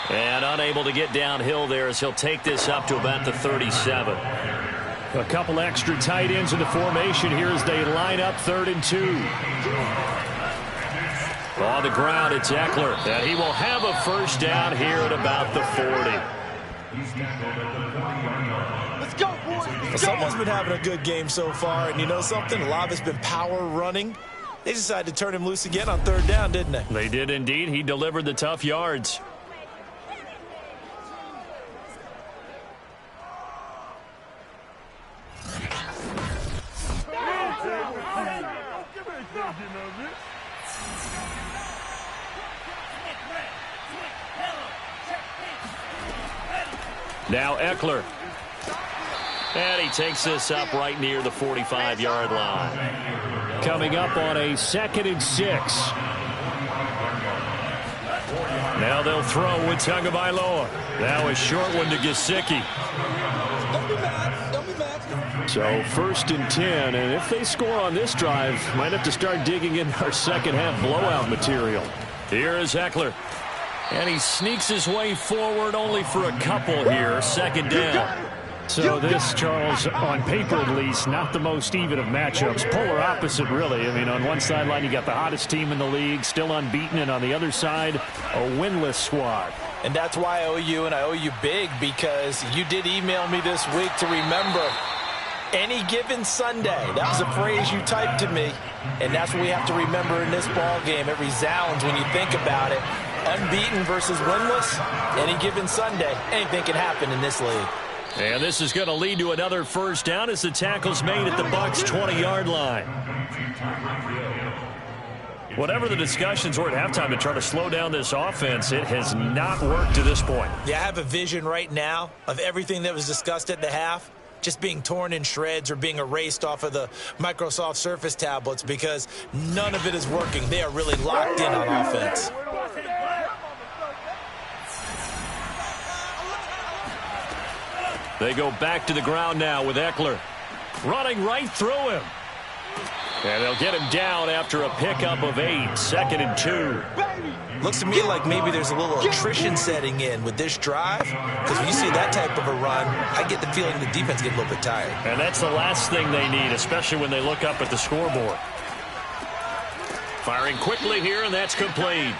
And unable to get downhill there as he'll take this up to about the 37. A couple extra tight ends in the formation here as they line up 3rd and 2. On the ground, it's Eckler. And he will have a first down here at about the 40. Let's go, boys. Let's Someone's been having a good game so far, and you know something? A lot of it's been power running. They decided to turn him loose again on 3rd down, didn't they? They did indeed. He delivered the tough yards. Now Eckler. And he takes this up right near the 45-yard line. Coming up on a 2nd and 6. Now they'll throw with Tagovailoa. Now a short one to Gesicki. So 1st and 10, and if they score on this drive, might have to start digging in our second half blowout material. Here is Eckler. And he sneaks his way forward only for a couple here. 2nd down. So this, Charles, on paper at least, not the most even of matchups. Polar opposite, really. I mean, on one sideline, you got the hottest team in the league, still unbeaten, and on the other side, a winless squad. And that's why I owe you, and I owe you big, because you did email me this week to remember any given Sunday. That was a phrase you typed to me, and that's what we have to remember in this ball game. It resounds when you think about it. Unbeaten versus winless, any given Sunday, anything can happen in this league. And this is going to lead to another first down as the tackle's made at the Bucs' 20-yard line. Whatever the discussions were at halftime to try to slow down this offense, it has not worked to this point. Yeah, I have a vision right now of everything that was discussed at the half just being torn in shreds or being erased off of the Microsoft Surface tablets because none of it is working. They are really locked in on offense. They go back to the ground now with Eckler. Running right through him. And they'll get him down after a pickup of 8. 2nd and 2. Looks to me like maybe there's a little attrition setting in with this drive. Because when you see that type of a run, I get the feeling the defense gets a little bit tired. And that's the last thing they need, especially when they look up at the scoreboard. Firing quickly here, and that's complete.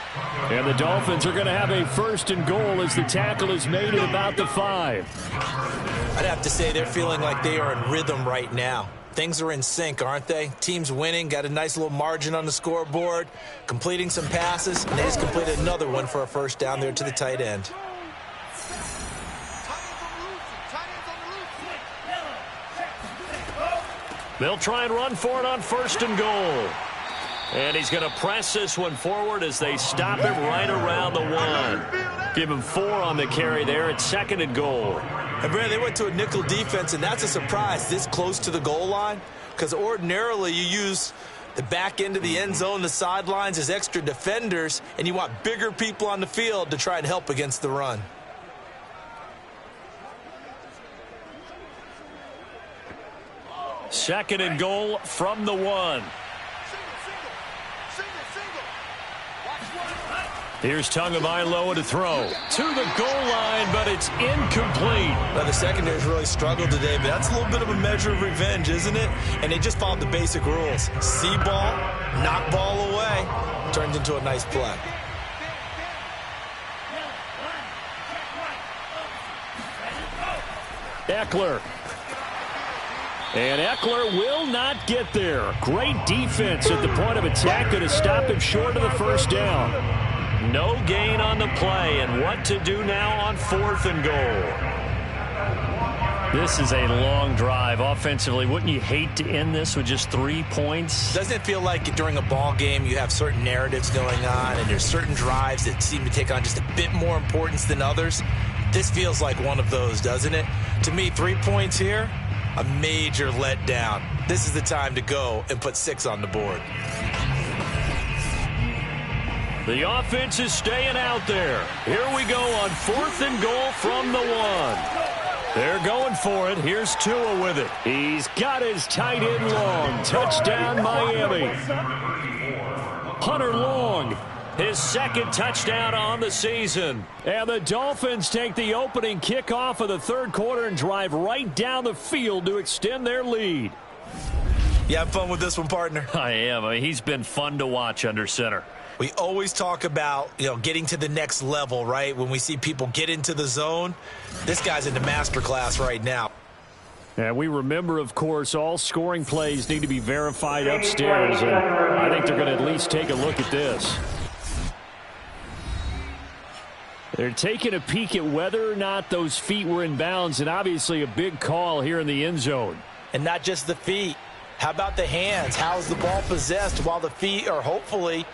And the Dolphins are going to have a 1st and goal as the tackle is made at about the 5. I'd have to say they're feeling like they are in rhythm right now. Things are in sync, aren't they? Team's winning, got a nice little margin on the scoreboard, completing some passes, and they just completed another one for a first down there to the tight end. They'll try and run for it on 1st and goal. And he's going to press this one forward as they stop him right around the 1. Give him 4 on the carry there at 2nd and goal. And Brad, they went to a nickel defense, and that's a surprise this close to the goal line, because ordinarily you use the back end of the end zone, the sidelines as extra defenders, and you want bigger people on the field to try and help against the run. Second and goal from the 1. Here's Tagovailoa to throw. To the goal line, but it's incomplete. Now, the secondary's really struggled today, but that's a little bit of a measure of revenge, isn't it? And they just followed the basic rules. See ball, knock ball away. Turns into a nice play. Eckler. And Eckler will not get there. Great defense at the point of attack to stop him short of the first down. No gain on the play, and what to do now on 4th and goal. This is a long drive offensively. Wouldn't you hate to end this with just 3 points? Doesn't it feel like during a ball game you have certain narratives going on and there's certain drives that seem to take on just a bit more importance than others? This feels like one of those, doesn't it? To me, 3 points here, a major letdown. This is the time to go and put 6 on the board. The offense is staying out there. Here we go on 4th and goal from the 1. They're going for it. Here's Tua with it. He's got his tight end Long. Touchdown, Miami. Hunter Long, his 2nd touchdown on the season. And the Dolphins take the opening kickoff of the 3rd quarter and drive right down the field to extend their lead. You have fun with this one, partner? I am. I mean, he's been fun to watch under center. We always talk about, getting to the next level, right? When we see people get into the zone, this guy's in the master class right now. And we remember, of course, all scoring plays need to be verified upstairs, and I think they're going to at least take a look at this. They're taking a peek at whether or not those feet were in bounds, and obviously a big call here in the end zone. And not just the feet. How about the hands? How's the ball possessed while the feet are hopefully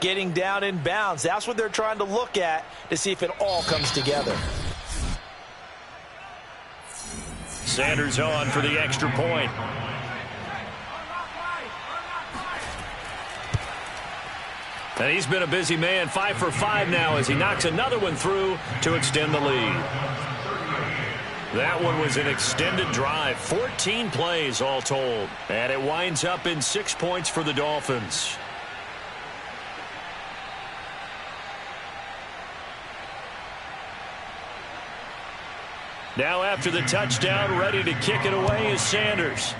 getting down in bounds? That's what they're trying to look at to see if it all comes together. Sanders on for the extra point. And he's been a busy man, 5 for 5 now as he knocks another one through to extend the lead. That one was an extended drive, 14 plays all told. And it winds up in 6 points for the Dolphins. Now after the touchdown, ready to kick it away is Sanders.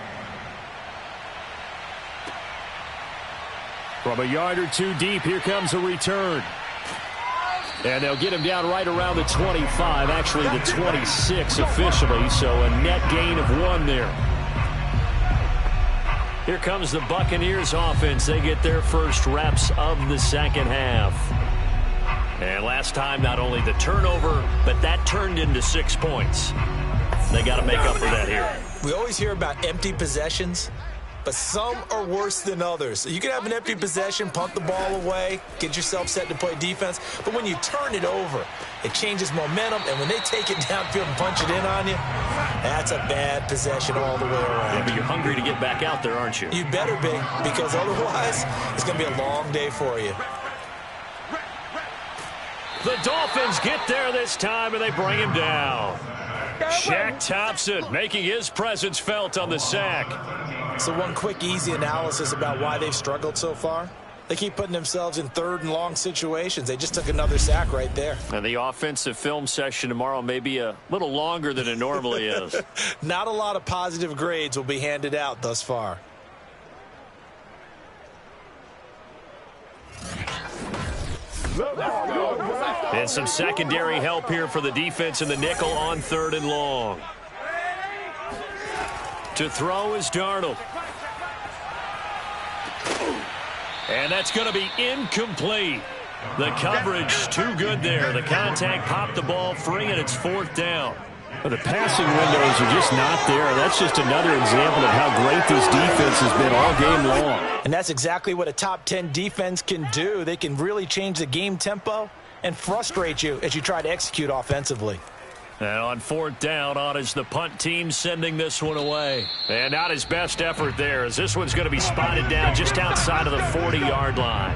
From a yard or two deep, here comes a return. And they'll get him down right around the 25, actually the 26 officially, so a net gain of 1 there. Here comes the Buccaneers offense. They get their first reps of the second half. And last time, not only the turnover, but that turned into 6 points. They got to make up for that here. We always hear about empty possessions, but some are worse than others. So you can have an empty possession, punt the ball away, get yourself set to play defense, but when you turn it over, it changes momentum, and when they take it downfield and punch it in on you, that's a bad possession all the way around. Yeah, but you're hungry to get back out there, aren't you? You better be, because otherwise, it's going to be a long day for you. The Dolphins get there this time, and they bring him down. Shaq Thompson making his presence felt on the sack. So one quick, easy analysis about why they've struggled so far. They keep putting themselves in third and long situations. They just took another sack right there. And the offensive film session tomorrow may be a little longer than it normally is. Not a lot of positive grades will be handed out thus far. And some secondary help here for the defense in the nickel on 3rd and long. To throw is Darnold. And that's going to be incomplete. The coverage too good there. The contact popped the ball free, and it's 4th down. Well, the passing windows are just not there. That's just another example of how great this defense has been all game long. And that's exactly what a top 10 defense can do. They can really change the game tempo and frustrate you as you try to execute offensively. And on 4th down, on is the punt team sending this one away. And not his best effort there, as this one's going to be spotted down just outside of the 40-yard line.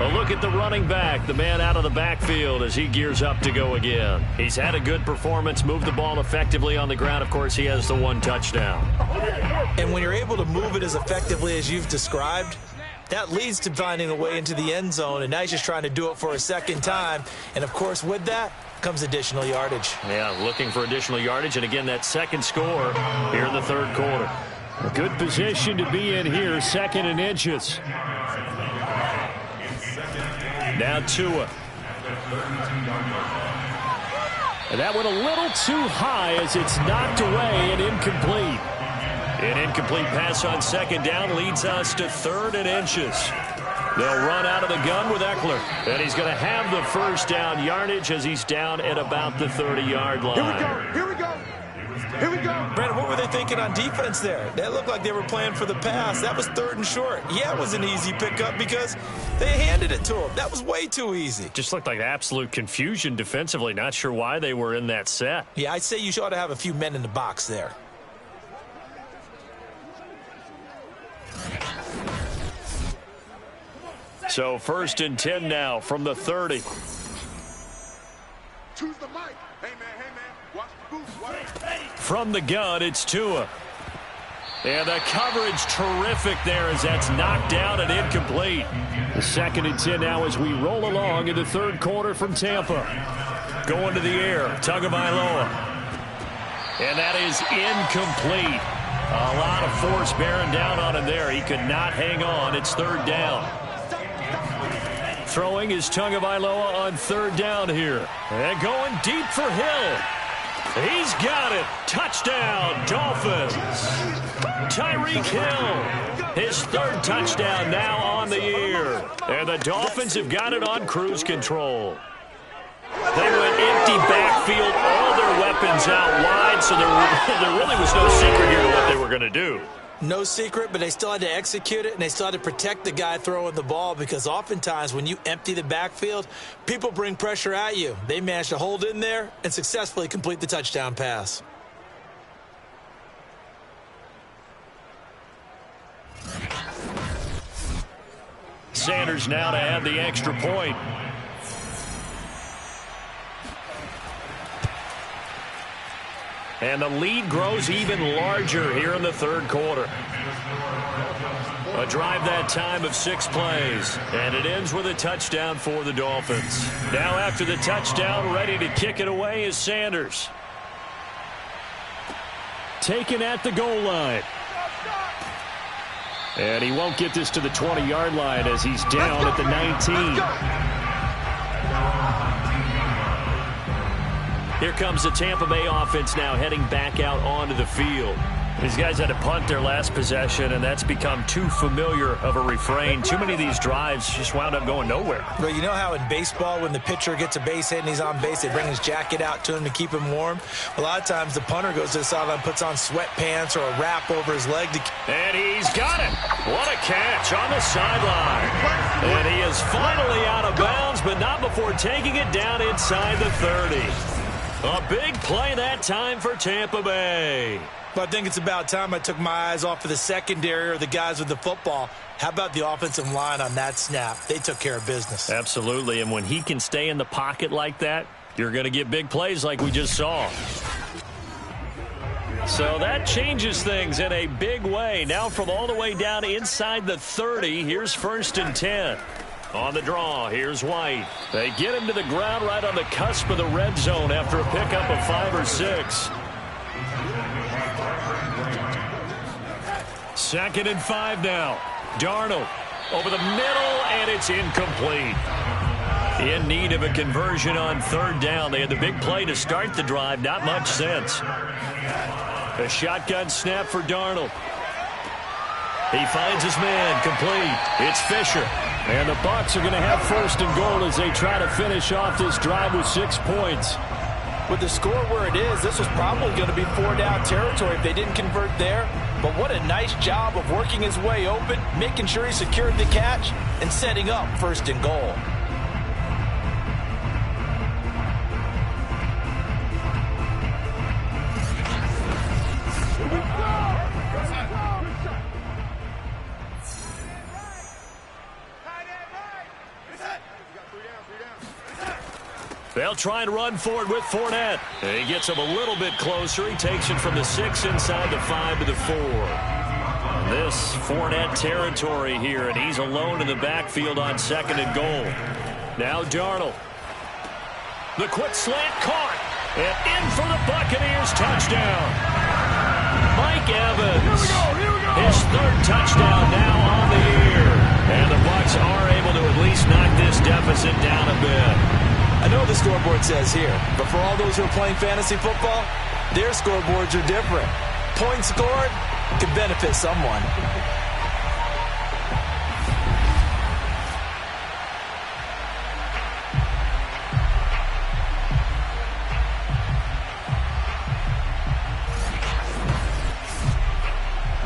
A look at the running back, the man out of the backfield as he gears up to go again. He's had a good performance, moved the ball effectively on the ground. Of course, he has the 1 touchdown. And when you're able to move it as effectively as you've described, that leads to finding a way into the end zone, and now he's just trying to do it for a second time. And, of course, with that comes additional yardage. Yeah, looking for additional yardage, and again, that second score here in the 3rd quarter. A good position to be in here, 2nd and inches. Now Tua. And that went a little too high as it's knocked away and incomplete. An incomplete pass on 2nd down leads us to 3rd and inches. They'll run out of the gun with Eckler. And he's going to have the 1st down yardage as he's down at about the 30-yard line. Here we go. Here we go. Brandon, what were they thinking on defense there? That looked like they were playing for the pass. That was 3rd and short. Yeah, it was an easy pickup because they handed it to him. That was way too easy. Just looked like absolute confusion defensively. Not sure why they were in that set. Yeah, I'd say you ought to have a few men in the box there. So 1st and 10 now from the 30. Choose the mic. Hey, man. Watch the booth. From the gun, it's Tua. And the coverage terrific there as that's knocked down and incomplete. The 2nd and 10 now as we roll along in the 3rd quarter from Tampa. Going to the air, Tagovailoa. And that is incomplete. A lot of force bearing down on him there. He could not hang on. It's 3rd down. Throwing is Tagovailoa on 3rd down here. And going deep for Hill. He's got it. Touchdown, Dolphins. Tyreek Hill. His 3rd touchdown now on the year. And the Dolphins have got it on cruise control. They went empty backfield, all their weapons out wide, so there really was no secret here to what they were going to do. No secret, but they still had to execute it, and they still had to protect the guy throwing the ball because oftentimes when you empty the backfield, people bring pressure at you. They managed to hold in there and successfully complete the touchdown pass. Sanders now to add the extra point. And the lead grows even larger here in the 3rd quarter. A drive that time of 6 plays. And it ends with a touchdown for the Dolphins. Now after the touchdown, ready to kick it away is Sanders. taken at the goal line. And he won't get this to the 20-yard line as he's down at the 19. Here comes the Tampa Bay offense now heading back out onto the field. These guys had to punt their last possession, and that's become too familiar of a refrain. Too many of these drives just wound up going nowhere. Well, you know how in baseball when the pitcher gets a base hit and he's on base, they bring his jacket out to him to keep him warm? A lot of times the punter goes to the sideline, puts on sweatpants or a wrap over his leg. And he's got it. What a catch on the sideline. And he is finally out of bounds, but not before taking it down inside the 30. A big play that time for Tampa Bay. But I think it's about time I took my eyes off of the secondary or the guys with the football. How about the offensive line on that snap? They took care of business. Absolutely, and when he can stay in the pocket like that, you're going to get big plays like we just saw. So that changes things in a big way. Now from all the way down inside the 30, here's 1st and 10. On the draw, here's White. They get him to the ground right on the cusp of the red zone after a pickup of 5 or 6. 2nd and 5 now. Darnold over the middle, and it's incomplete. In need of a conversion on 3rd down. They had the big play to start the drive. Not much sense. A shotgun snap for Darnold. He finds his man, complete. It's Fisher. And the Bucs are going to have 1st and goal as they try to finish off this drive with 6 points. With the score where it is, this was probably going to be 4-down territory if they didn't convert there. But what a nice job of working his way open, making sure he secured the catch, and setting up 1st and goal. They'll try and run for it with Fournette. He gets him a little bit closer. He takes it from the 6 inside the 5 to the 4. And this Fournette territory here, and he's alone in the backfield on 2nd and goal. Now Darnold. The quick slant caught. And in for the Buccaneers touchdown. Mike Evans. His 3rd touchdown now on the year. And the Bucs are able to at least knock this deficit down a bit. I know the scoreboard says here, but for all those who are playing fantasy football, their scoreboards are different. Points scored could benefit someone.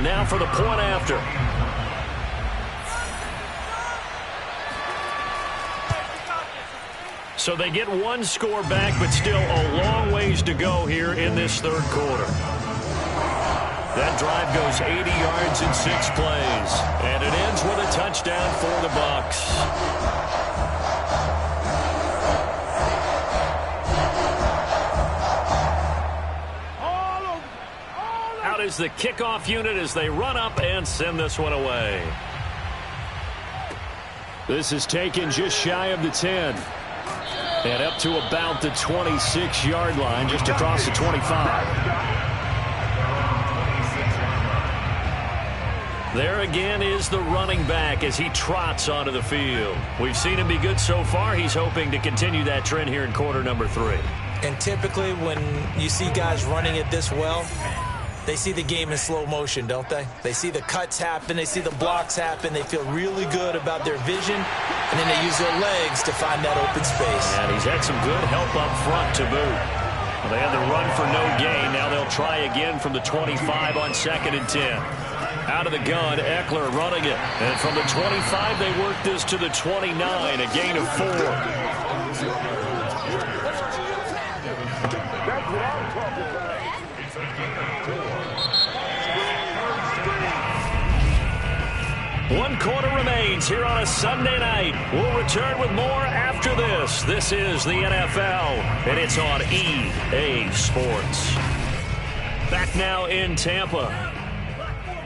Now for the point after. So they get 1 score back, but still a long ways to go here in this 3rd quarter. That drive goes 80 yards in 6 plays, and it ends with a touchdown for the Bucs. Out is the kickoff unit as they run up and send this one away. This is taken just shy of the 10. And up to about the 26-yard line, just across the 25. There again is the running back as he trots onto the field. We've seen him be good so far. He's hoping to continue that trend here in quarter number 3. And typically when you see guys running it this well, they see the game in slow motion, don't they? They see the cuts happen. They see the blocks happen. They feel really good about their vision. And then they use their legs to find that open space. And he's had some good help up front to boot. Well, they had the run for no gain. Now they'll try again from the 25 on 2nd and 10. Out of the gun, Eckler running it. And from the 25, they work this to the 29, a gain of 4. One quarter remains here on a Sunday night. We'll return with more after this. This is the NFL, and it's on EA Sports. Back now in Tampa.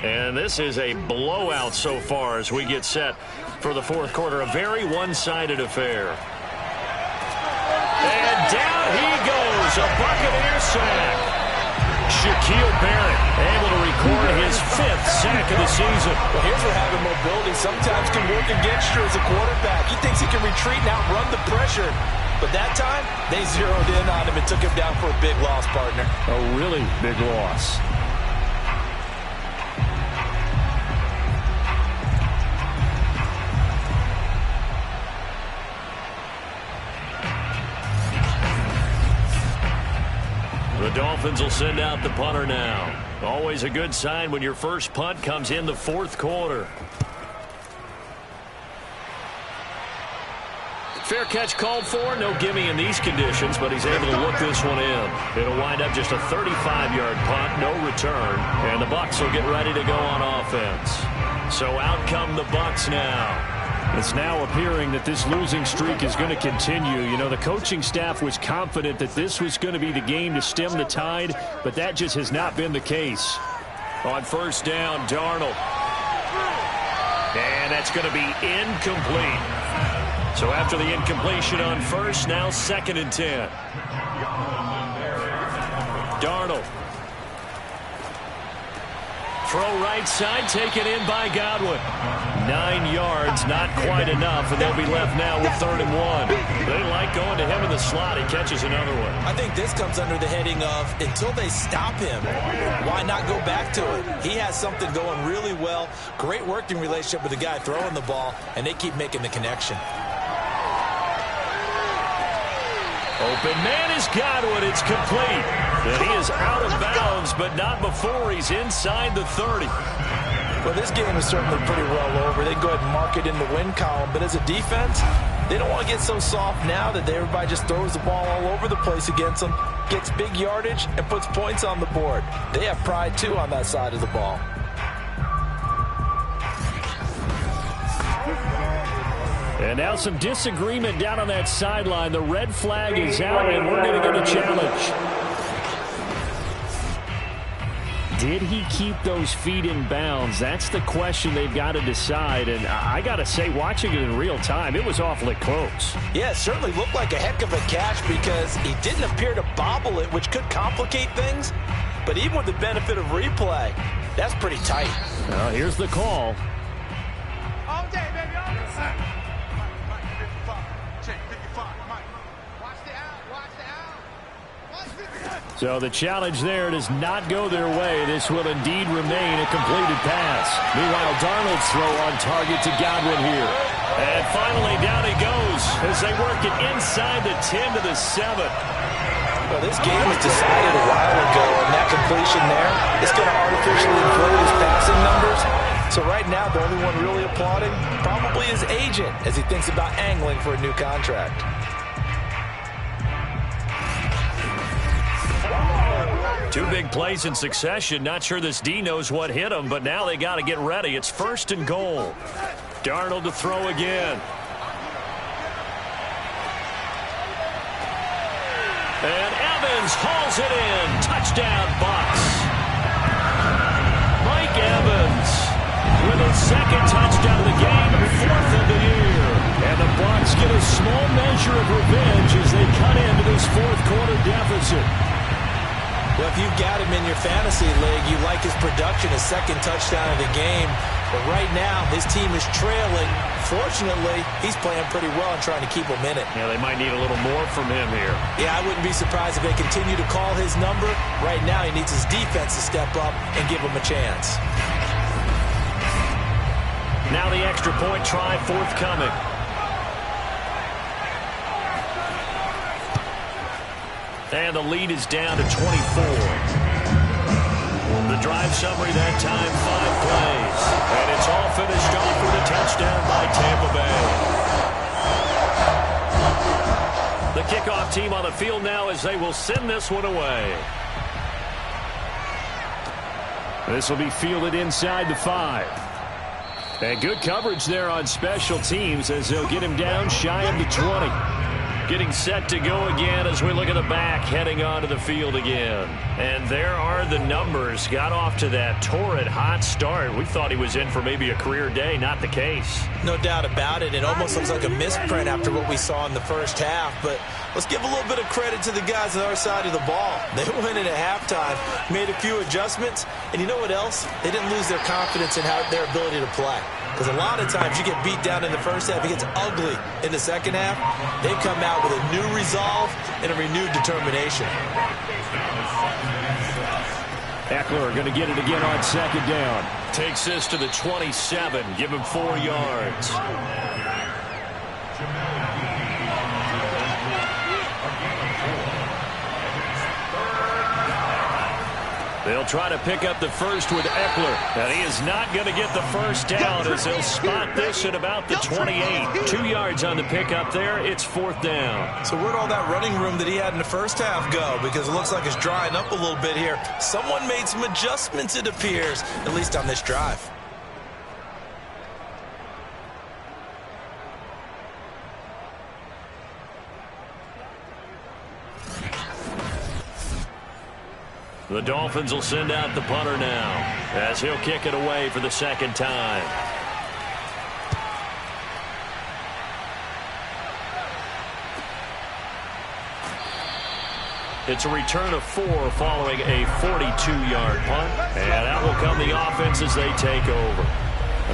And this is a blowout so far as we get set for the 4th quarter. A very one-sided affair. And down he goes. A Buccaneer sack. Shaquille Barrett able to record his 5th sack of the season. Well, here's where having mobility sometimes can work against you as a quarterback. He thinks he can retreat and outrun the pressure. But that time, they zeroed in on him and took him down for a big loss, partner. A really big loss. The Dolphins will send out the punter now. Always a good sign when your first punt comes in the 4th quarter. Fair catch called for. No gimme in these conditions, but he's able to look this one in. It'll wind up just a 35-yard punt, no return, and the Bucs will get ready to go on offense. So out come the Bucs now. It's now appearing that this losing streak is going to continue. You know, the coaching staff was confident that this was going to be the game to stem the tide, but that just has not been the case. On first down, Darnold. And that's going to be incomplete. So after the incompletion on first, now 2nd and 10. Darnold. Throw right side, taken in by Godwin. 9 yards, not quite enough, and they'll be left now with 3rd and 1. They like going to him in the slot. He catches another one. I think this comes under the heading of, until they stop him, why not go back to it? He has something going really well. Great working relationship with the guy throwing the ball, and they keep making the connection. Open man is Godwin. It's complete. And he is out of bounds, but not before he's inside the 30. Well, this game is certainly pretty well over. They can go ahead and mark it in the win column. But as a defense, they don't want to get so soft now that everybody just throws the ball all over the place against them, gets big yardage, and puts points on the board. They have pride, too, on that side of the ball. And now some disagreement down on that sideline. The red flag is out, and we're going to get a challenge. Did he keep those feet in bounds? That's the question they've got to decide. And I got to say, watching it in real time, it was awfully close. Yeah, it certainly looked like a heck of a catch because he didn't appear to bobble it, which could complicate things. But even with the benefit of replay, that's pretty tight. Well, here's the call. All day, baby, all day. So the challenge there does not go their way. This will indeed remain a completed pass. Meanwhile, Darnold's throw on target to Godwin here. And finally, down he goes as they work it inside the 10 to the 7. Well, this game was decided a while ago, and that completion there is going to artificially inflate his passing numbers. So right now, the only one really applauding probably his agent as he thinks about angling for a new contract. Two big plays in succession. Not sure this D knows what hit him, but now they got to get ready. It's 1st and goal. Darnold to throw again. And Evans hauls it in. Touchdown, Bucs. Mike Evans with his 2nd touchdown of the game, 4th of the year. And the Bucs get a small measure of revenge as they cut into this 4th quarter deficit. Well, if you've got him in your fantasy league, you like his production, his 2nd touchdown of the game. But right now, his team is trailing. Fortunately, he's playing pretty well and trying to keep him in it. Yeah, they might need a little more from him here. Yeah, I wouldn't be surprised if they continue to call his number. Right now, he needs his defense to step up and give him a chance. Now the extra point try forthcoming. And the lead is down to 24. The drive summary that time, 5 plays. And it's all finished off with a touchdown by Tampa Bay. The kickoff team on the field now as they will send this one away. This will be fielded inside the 5. And good coverage there on special teams as they'll get him down shy of the 20. Getting set to go again as we look at the back, heading onto the field again. And there are the numbers. Got off to that torrid hot start. We thought he was in for maybe a career day. Not the case. No doubt about it. It almost looks like a misprint after what we saw in the first half. But let's give a little bit of credit to the guys on our side of the ball. They went in at halftime, made a few adjustments, and you know what else? They didn't lose their confidence in their ability to play. Because a lot of times you get beat down in the first half, it gets ugly in the second half. They've come out with a new resolve and a renewed determination. Eckler going to get it again on second down. Takes this to the 27. Give him 4 yards. They'll try to pick up the first with Eckler. And he is not going to get the first down as they'll spot this at about the 28. 2 yards on the pickup there. It's 4th down. So where'd all that running room that he had in the first half go? Because it looks like it's drying up a little bit here. Someone made some adjustments, it appears, at least on this drive. The Dolphins will send out the punter now as he'll kick it away for the second time. It's a return of 4 following a 42-yard punt. And out will come the offense as they take over.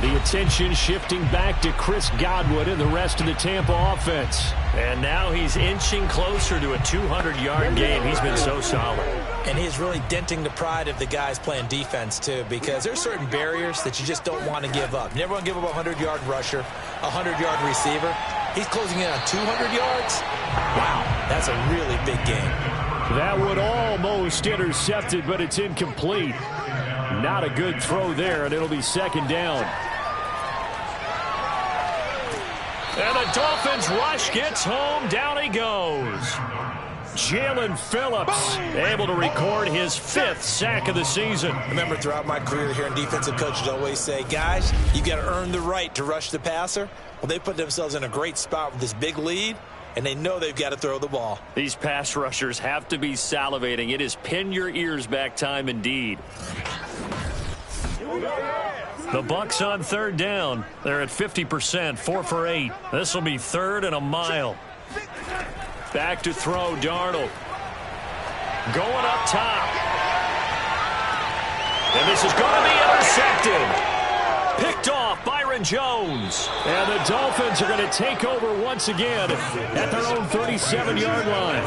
The attention shifting back to Chris Godwin and the rest of the Tampa offense. And now he's inching closer to a 200-yard game. He's been so solid. And he's really denting the pride of the guys playing defense, too, because there's certain barriers that you just don't want to give up. You never want to give up a 100-yard rusher, a 100-yard receiver. He's closing in on 200 yards. Wow, that's a really big game. That one almost intercepted, but it's incomplete. Not a good throw there, and it'll be second down. And the Dolphins rush gets home. Down he goes. Jalen Phillips able to record his 5th sack of the season. Remember, throughout my career here in defensive coaches always say, guys, you got to earn the right to rush the passer. Well, they put themselves in a great spot with this big lead, and they know they've got to throw the ball. These pass rushers have to be salivating. It is pin your ears back time indeed. The Bucs on 3rd down. They're at 50%, 4 for 8. This will be 3rd and a mile. Back to throw, Darnold. Going up top. And this is going to be intercepted. Picked off Byron Jones. And the Dolphins are going to take over once again at their own 37-yard line.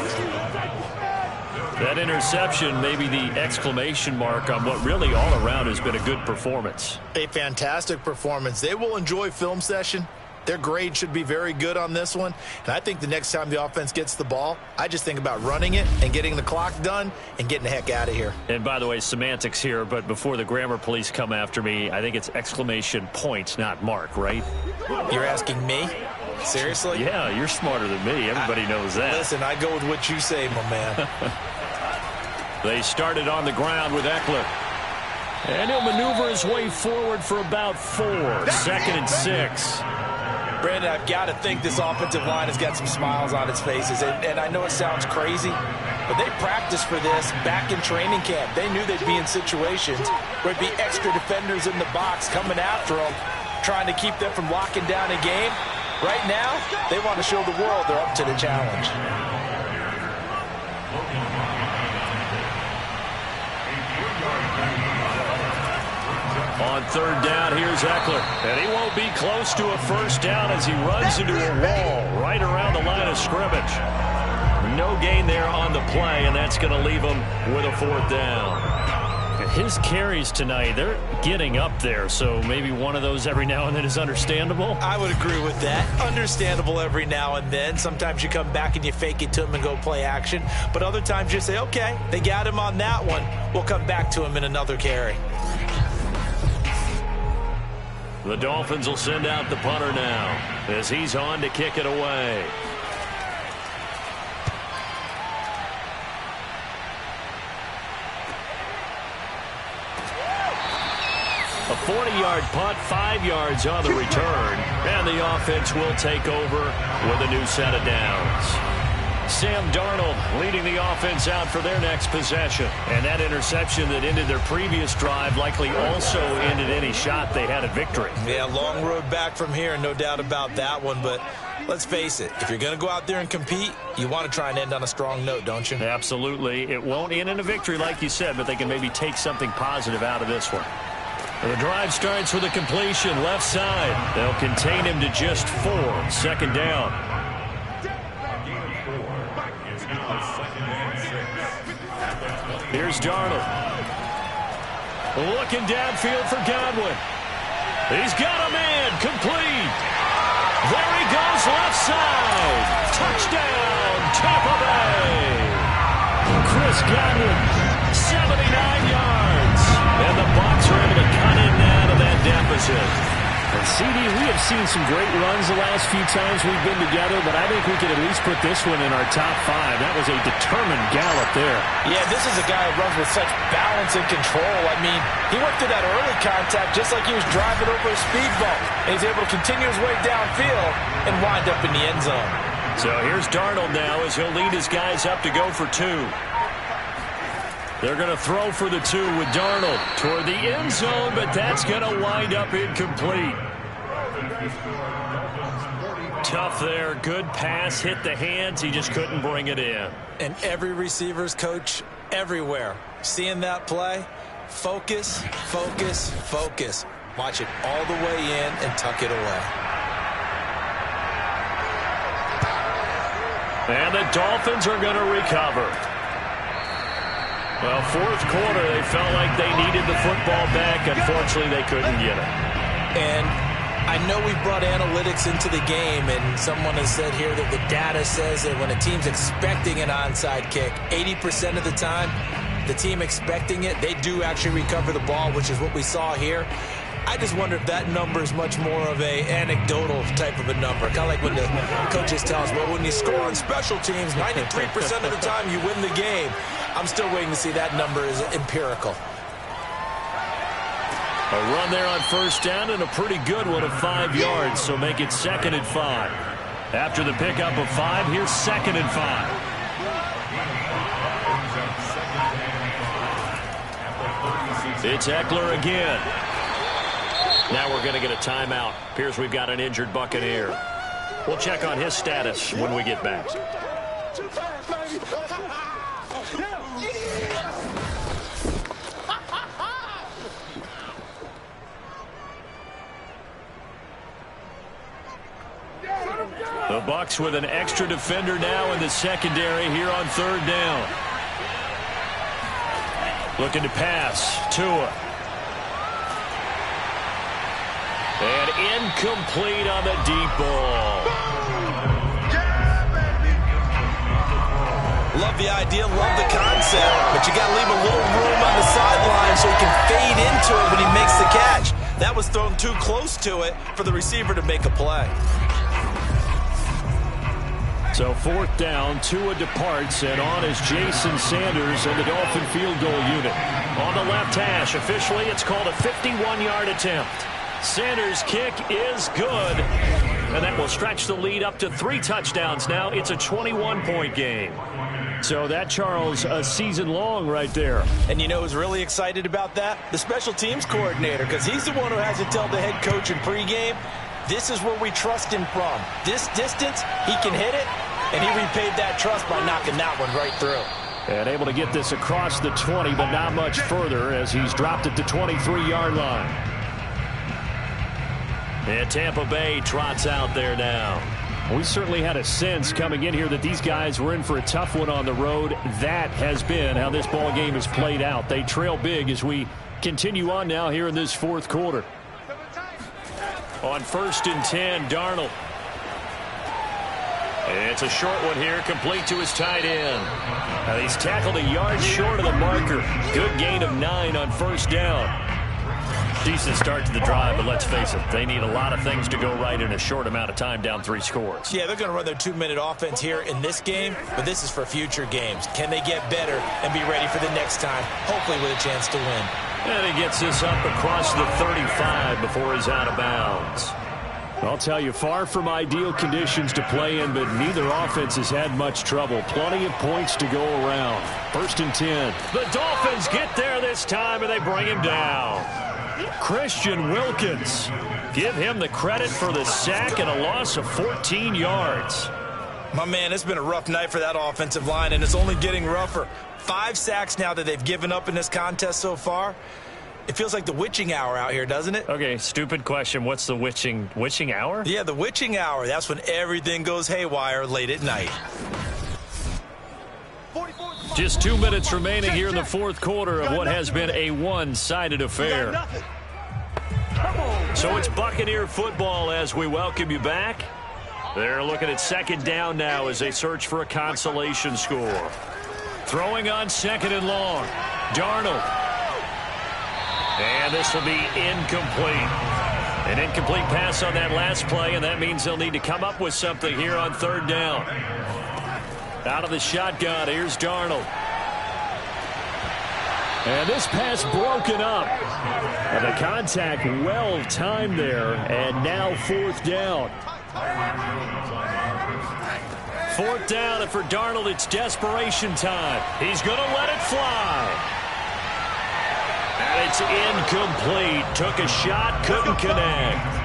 That interception may be the exclamation mark on what really all around has been a good performance. A fantastic performance. They will enjoy film session. Their grade should be very good on this one. And I think the next time the offense gets the ball, I just think about running it and getting the clock done and getting the heck out of here. And by the way, semantics here, but before the grammar police come after me, I think it's exclamation point, not mark, right? You're asking me? Seriously? Yeah, you're smarter than me. Everybody knows that. Listen, I go with what you say, my man. They started on the ground with Eckler. And he'll maneuver his way forward for about 4. 2nd and 6. Brandon, I've got to think this offensive line has got some smiles on its faces. And I know it sounds crazy, but they practiced for this back in training camp. They knew they'd be in situations where it'd be extra defenders in the box coming after them, trying to keep them from locking down a game. Right now, they want to show the world they're up to the challenge. On 3rd down, here's Eckler. And he won't be close to a first down as he runs into a wall right around the line of scrimmage. No gain there on the play, and that's going to leave him with a 4th down. His carries tonight, they're getting up there, so maybe one of those every now and then is understandable. I would agree with that. Understandable every now and then. Sometimes you come back and you fake it to him and go play action. But other times you say, okay, they got him on that one. We'll come back to him in another carry. The Dolphins will send out the punter now as he's on to kick it away. A 40-yard punt, 5 yards on the return, and the offense will take over with a new set of downs. Sam Darnold leading the offense out for their next possession. And that interception that ended their previous drive likely also ended any shot they had at victory. Yeah, long road back from here, no doubt about that one. But let's face it, if you're going to go out there and compete, you want to try and end on a strong note, don't you? Absolutely. It won't end in a victory like you said, but they can maybe take something positive out of this one. The drive starts with a completion left side. They'll contain him to just 4. 2nd down. Here's Darnold. Looking downfield for Godwin. He's got a man. Complete. There he goes left side. Touchdown, Tampa Bay. Chris Godwin, 79 yards. And the Bucs are able to cut in out of that deficit. And CD, we have seen some great runs the last few times we've been together, but I think we could at least put this one in our top 5. That was a determined gallop there. Yeah, this is a guy who runs with such balance and control. I mean, he went through that early contact just like he was driving over a speed bump. And he's able to continue his way downfield and wind up in the end zone. So here's Darnold now as he'll lead his guys up to go for 2. They're going to throw for the 2 with Darnold toward the end zone, but that's going to wind up incomplete. Tough there. Good pass. Hit the hands. He just couldn't bring it in. And every receiver's coach everywhere, seeing that play, focus, focus, focus. Watch it all the way in and tuck it away. And the Dolphins are going to recover. Well, 4th quarter, they felt like they needed the football back. Unfortunately, they couldn't get it. And I know we've brought analytics into the game, and someone has said here that the data says that when a team's expecting an onside kick, 80% of the time, the team expecting it, they do actually recover the ball, which is what we saw here. I just wonder if that number is much more of a anecdotal type of a number. Kind of like when the coaches tell us, well, when you score on special teams, 93% of the time you win the game. I'm still waiting to see that number is empirical. A run there on 1st down and a pretty good one of 5 yards, so make it 2nd and 5. After the pickup of 5, here's 2nd and 5. It's Eckler again. Now we're going to get a timeout. Appears we've got an injured Buccaneer. We'll check on his status when we get back. The Bucs with an extra defender now in the secondary here on 3rd down. Looking to pass. Tua. And incomplete on the deep ball. Love the idea, love the concept, but you got to leave a little room on the sideline so he can fade into it when he makes the catch. That was thrown too close to it for the receiver to make a play. So 4th down, Tua departs, and on is Jason Sanders and the Dolphin field goal unit. On the left hash, officially it's called a 51-yard attempt. Sanders' kick is good, and that will stretch the lead up to 3 touchdowns now. It's a 21-point game. So that, Charles, a season long right there. And you know who's really excited about that? The special teams coordinator, because he's the one who has to tell the head coach in pregame, this is where we trust him from. This distance, he can hit it, and he repaid that trust by knocking that one right through. And able to get this across the 20, but not much further as he's dropped it to 23-yard line. And Tampa Bay trots out there now. We certainly had a sense coming in here that these guys were in for a tough one on the road. That has been how this ball game has played out. They trail big as we continue on now here in this 4th quarter. On 1st and 10, Darnold. It's a short one here, complete to his tight end. Now he's tackled a yard short of the marker. Good gain of 9 on 1st down. Decent start to the drive, but let's face it, they need a lot of things to go right in a short amount of time, down 3 scores. Yeah, they're going to run their 2-minute offense here in this game, but this is for future games. Can they get better and be ready for the next time, hopefully with a chance to win? And he gets this up across the 35 before he's out of bounds. I'll tell you, far from ideal conditions to play in, but neither offense has had much trouble. Plenty of points to go around. 1st and 10. The Dolphins get there this time, and they bring him down. Christian Wilkins. Give him the credit for the sack and a loss of 14 yards. My man, it's been a rough night for that offensive line, and it's only getting rougher. 5 sacks now that they've given up in this contest so far. It feels like the witching hour out here, doesn't it? Okay, stupid question. What's the witching hour? Yeah, the witching hour. That's when everything goes haywire late at night. Just 2 minutes remaining here in the 4th quarter of what has been a one-sided affair. So it's Buccaneer football as we welcome you back. They're looking at 2nd down now as they search for a consolation score. Throwing on 2nd and long. Darnold. And this will be incomplete. An incomplete pass on that last play, and that means they'll need to come up with something here on 3rd down. Out of the shotgun, here's Darnold. And this pass broken up. And the contact well timed there, and now 4th down. 4th down, and for Darnold, it's desperation time. He's going to let it fly. And it's incomplete. Took a shot, couldn't connect.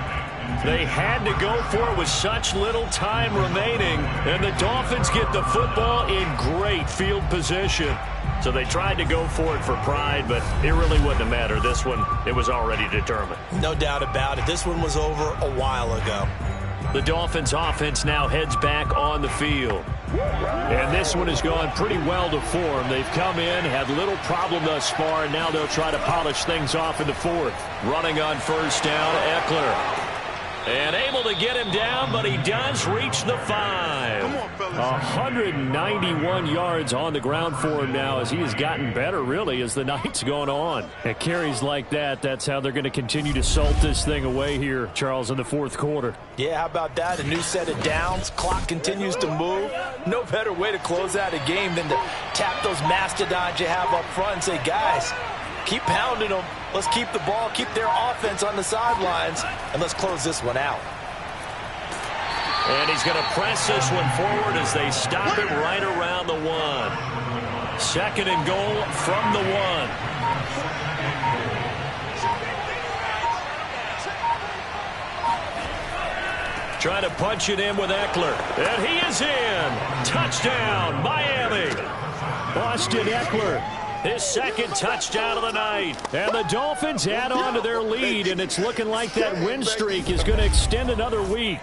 They had to go for it with such little time remaining, and the Dolphins get the football in great field position. So they tried to go for it for pride, but it really wouldn't have mattered. This one, it was already determined. No doubt about it. This one was over a while ago. The Dolphins offense now heads back on the field. And this one has gone pretty well to form. They've come in, had little problem thus far, and now they'll try to polish things off in the 4th. Running on 1st down, Eckler. And able to get him down, but he does reach the 5. 191 yards on the ground for him now as he has gotten better, really, as the night's gone on. And carries like that, that's how they're going to continue to salt this thing away here, Charles, in the 4th quarter. Yeah, how about that? A new set of downs. Clock continues to move. No better way to close out a game than to tap those mastodons you have up front and say, guys, keep pounding them. Let's keep the ball, keep their offense on the sidelines, and let's close this one out. And he's going to press this one forward as they stop it right around the 1. 2nd and goal from the 1. Trying to punch it in with Eckler. And he is in. Touchdown, Miami. Austin Eckler. His 2nd touchdown of the night. And the Dolphins add on to their lead, and it's looking like that win streak is going to extend another week.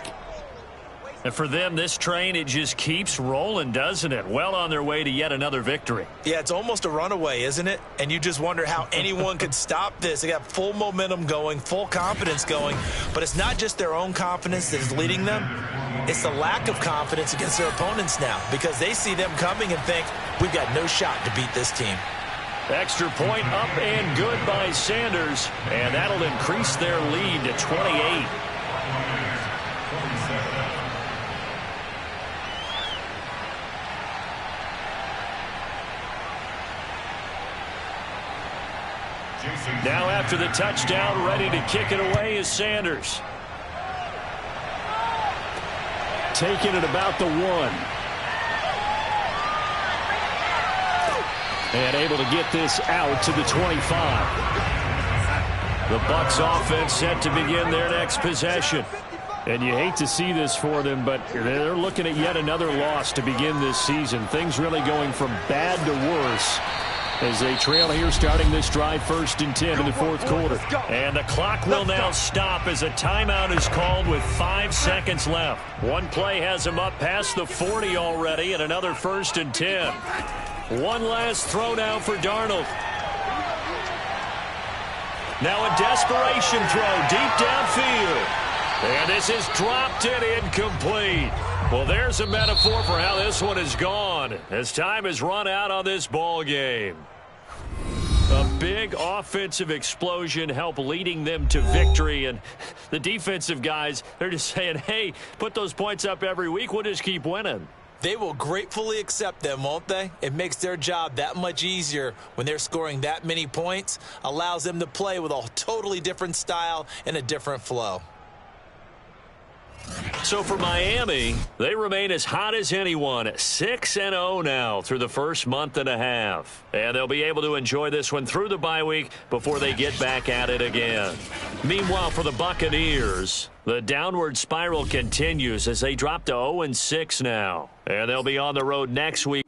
And for them, this train, it just keeps rolling, doesn't it? Well on their way to yet another victory. Yeah, it's almost a runaway, isn't it? And you just wonder how anyone could stop this. They got full momentum going, full confidence going. But it's not just their own confidence that is leading them. It's the lack of confidence against their opponents now, because they see them coming and think, we've got no shot to beat this team. Extra point up and good by Sanders, and that'll increase their lead to 28. Now after the touchdown, ready to kick it away is Sanders. Taking it about the 1. And able to get this out to the 25. The Bucs offense set to begin their next possession. And you hate to see this for them, but they're looking at yet another loss to begin this season. Things really going from bad to worse as they trail here starting this drive 1st and 10 in the 4th quarter. And the clock will now stop as a timeout is called with 5 seconds left. One play has them up past the 40 already, and another 1st and 10. One last throw now for Darnold. Now a desperation throw deep downfield. And this is dropped and incomplete. Well, there's a metaphor for how this one is gone as time has run out on this ball game. A big offensive explosion helped leading them to victory. And the defensive guys, they're just saying, hey, put those points up every week. We'll just keep winning. They will gratefully accept them, won't they? It makes their job that much easier when they're scoring that many points. Allows them to play with a totally different style and a different flow. So for Miami, they remain as hot as anyone, 6-0 now through the first month and a half. And they'll be able to enjoy this one through the bye week before they get back at it again. Meanwhile, for the Buccaneers, the downward spiral continues as they drop to 0-6 now. And they'll be on the road next week.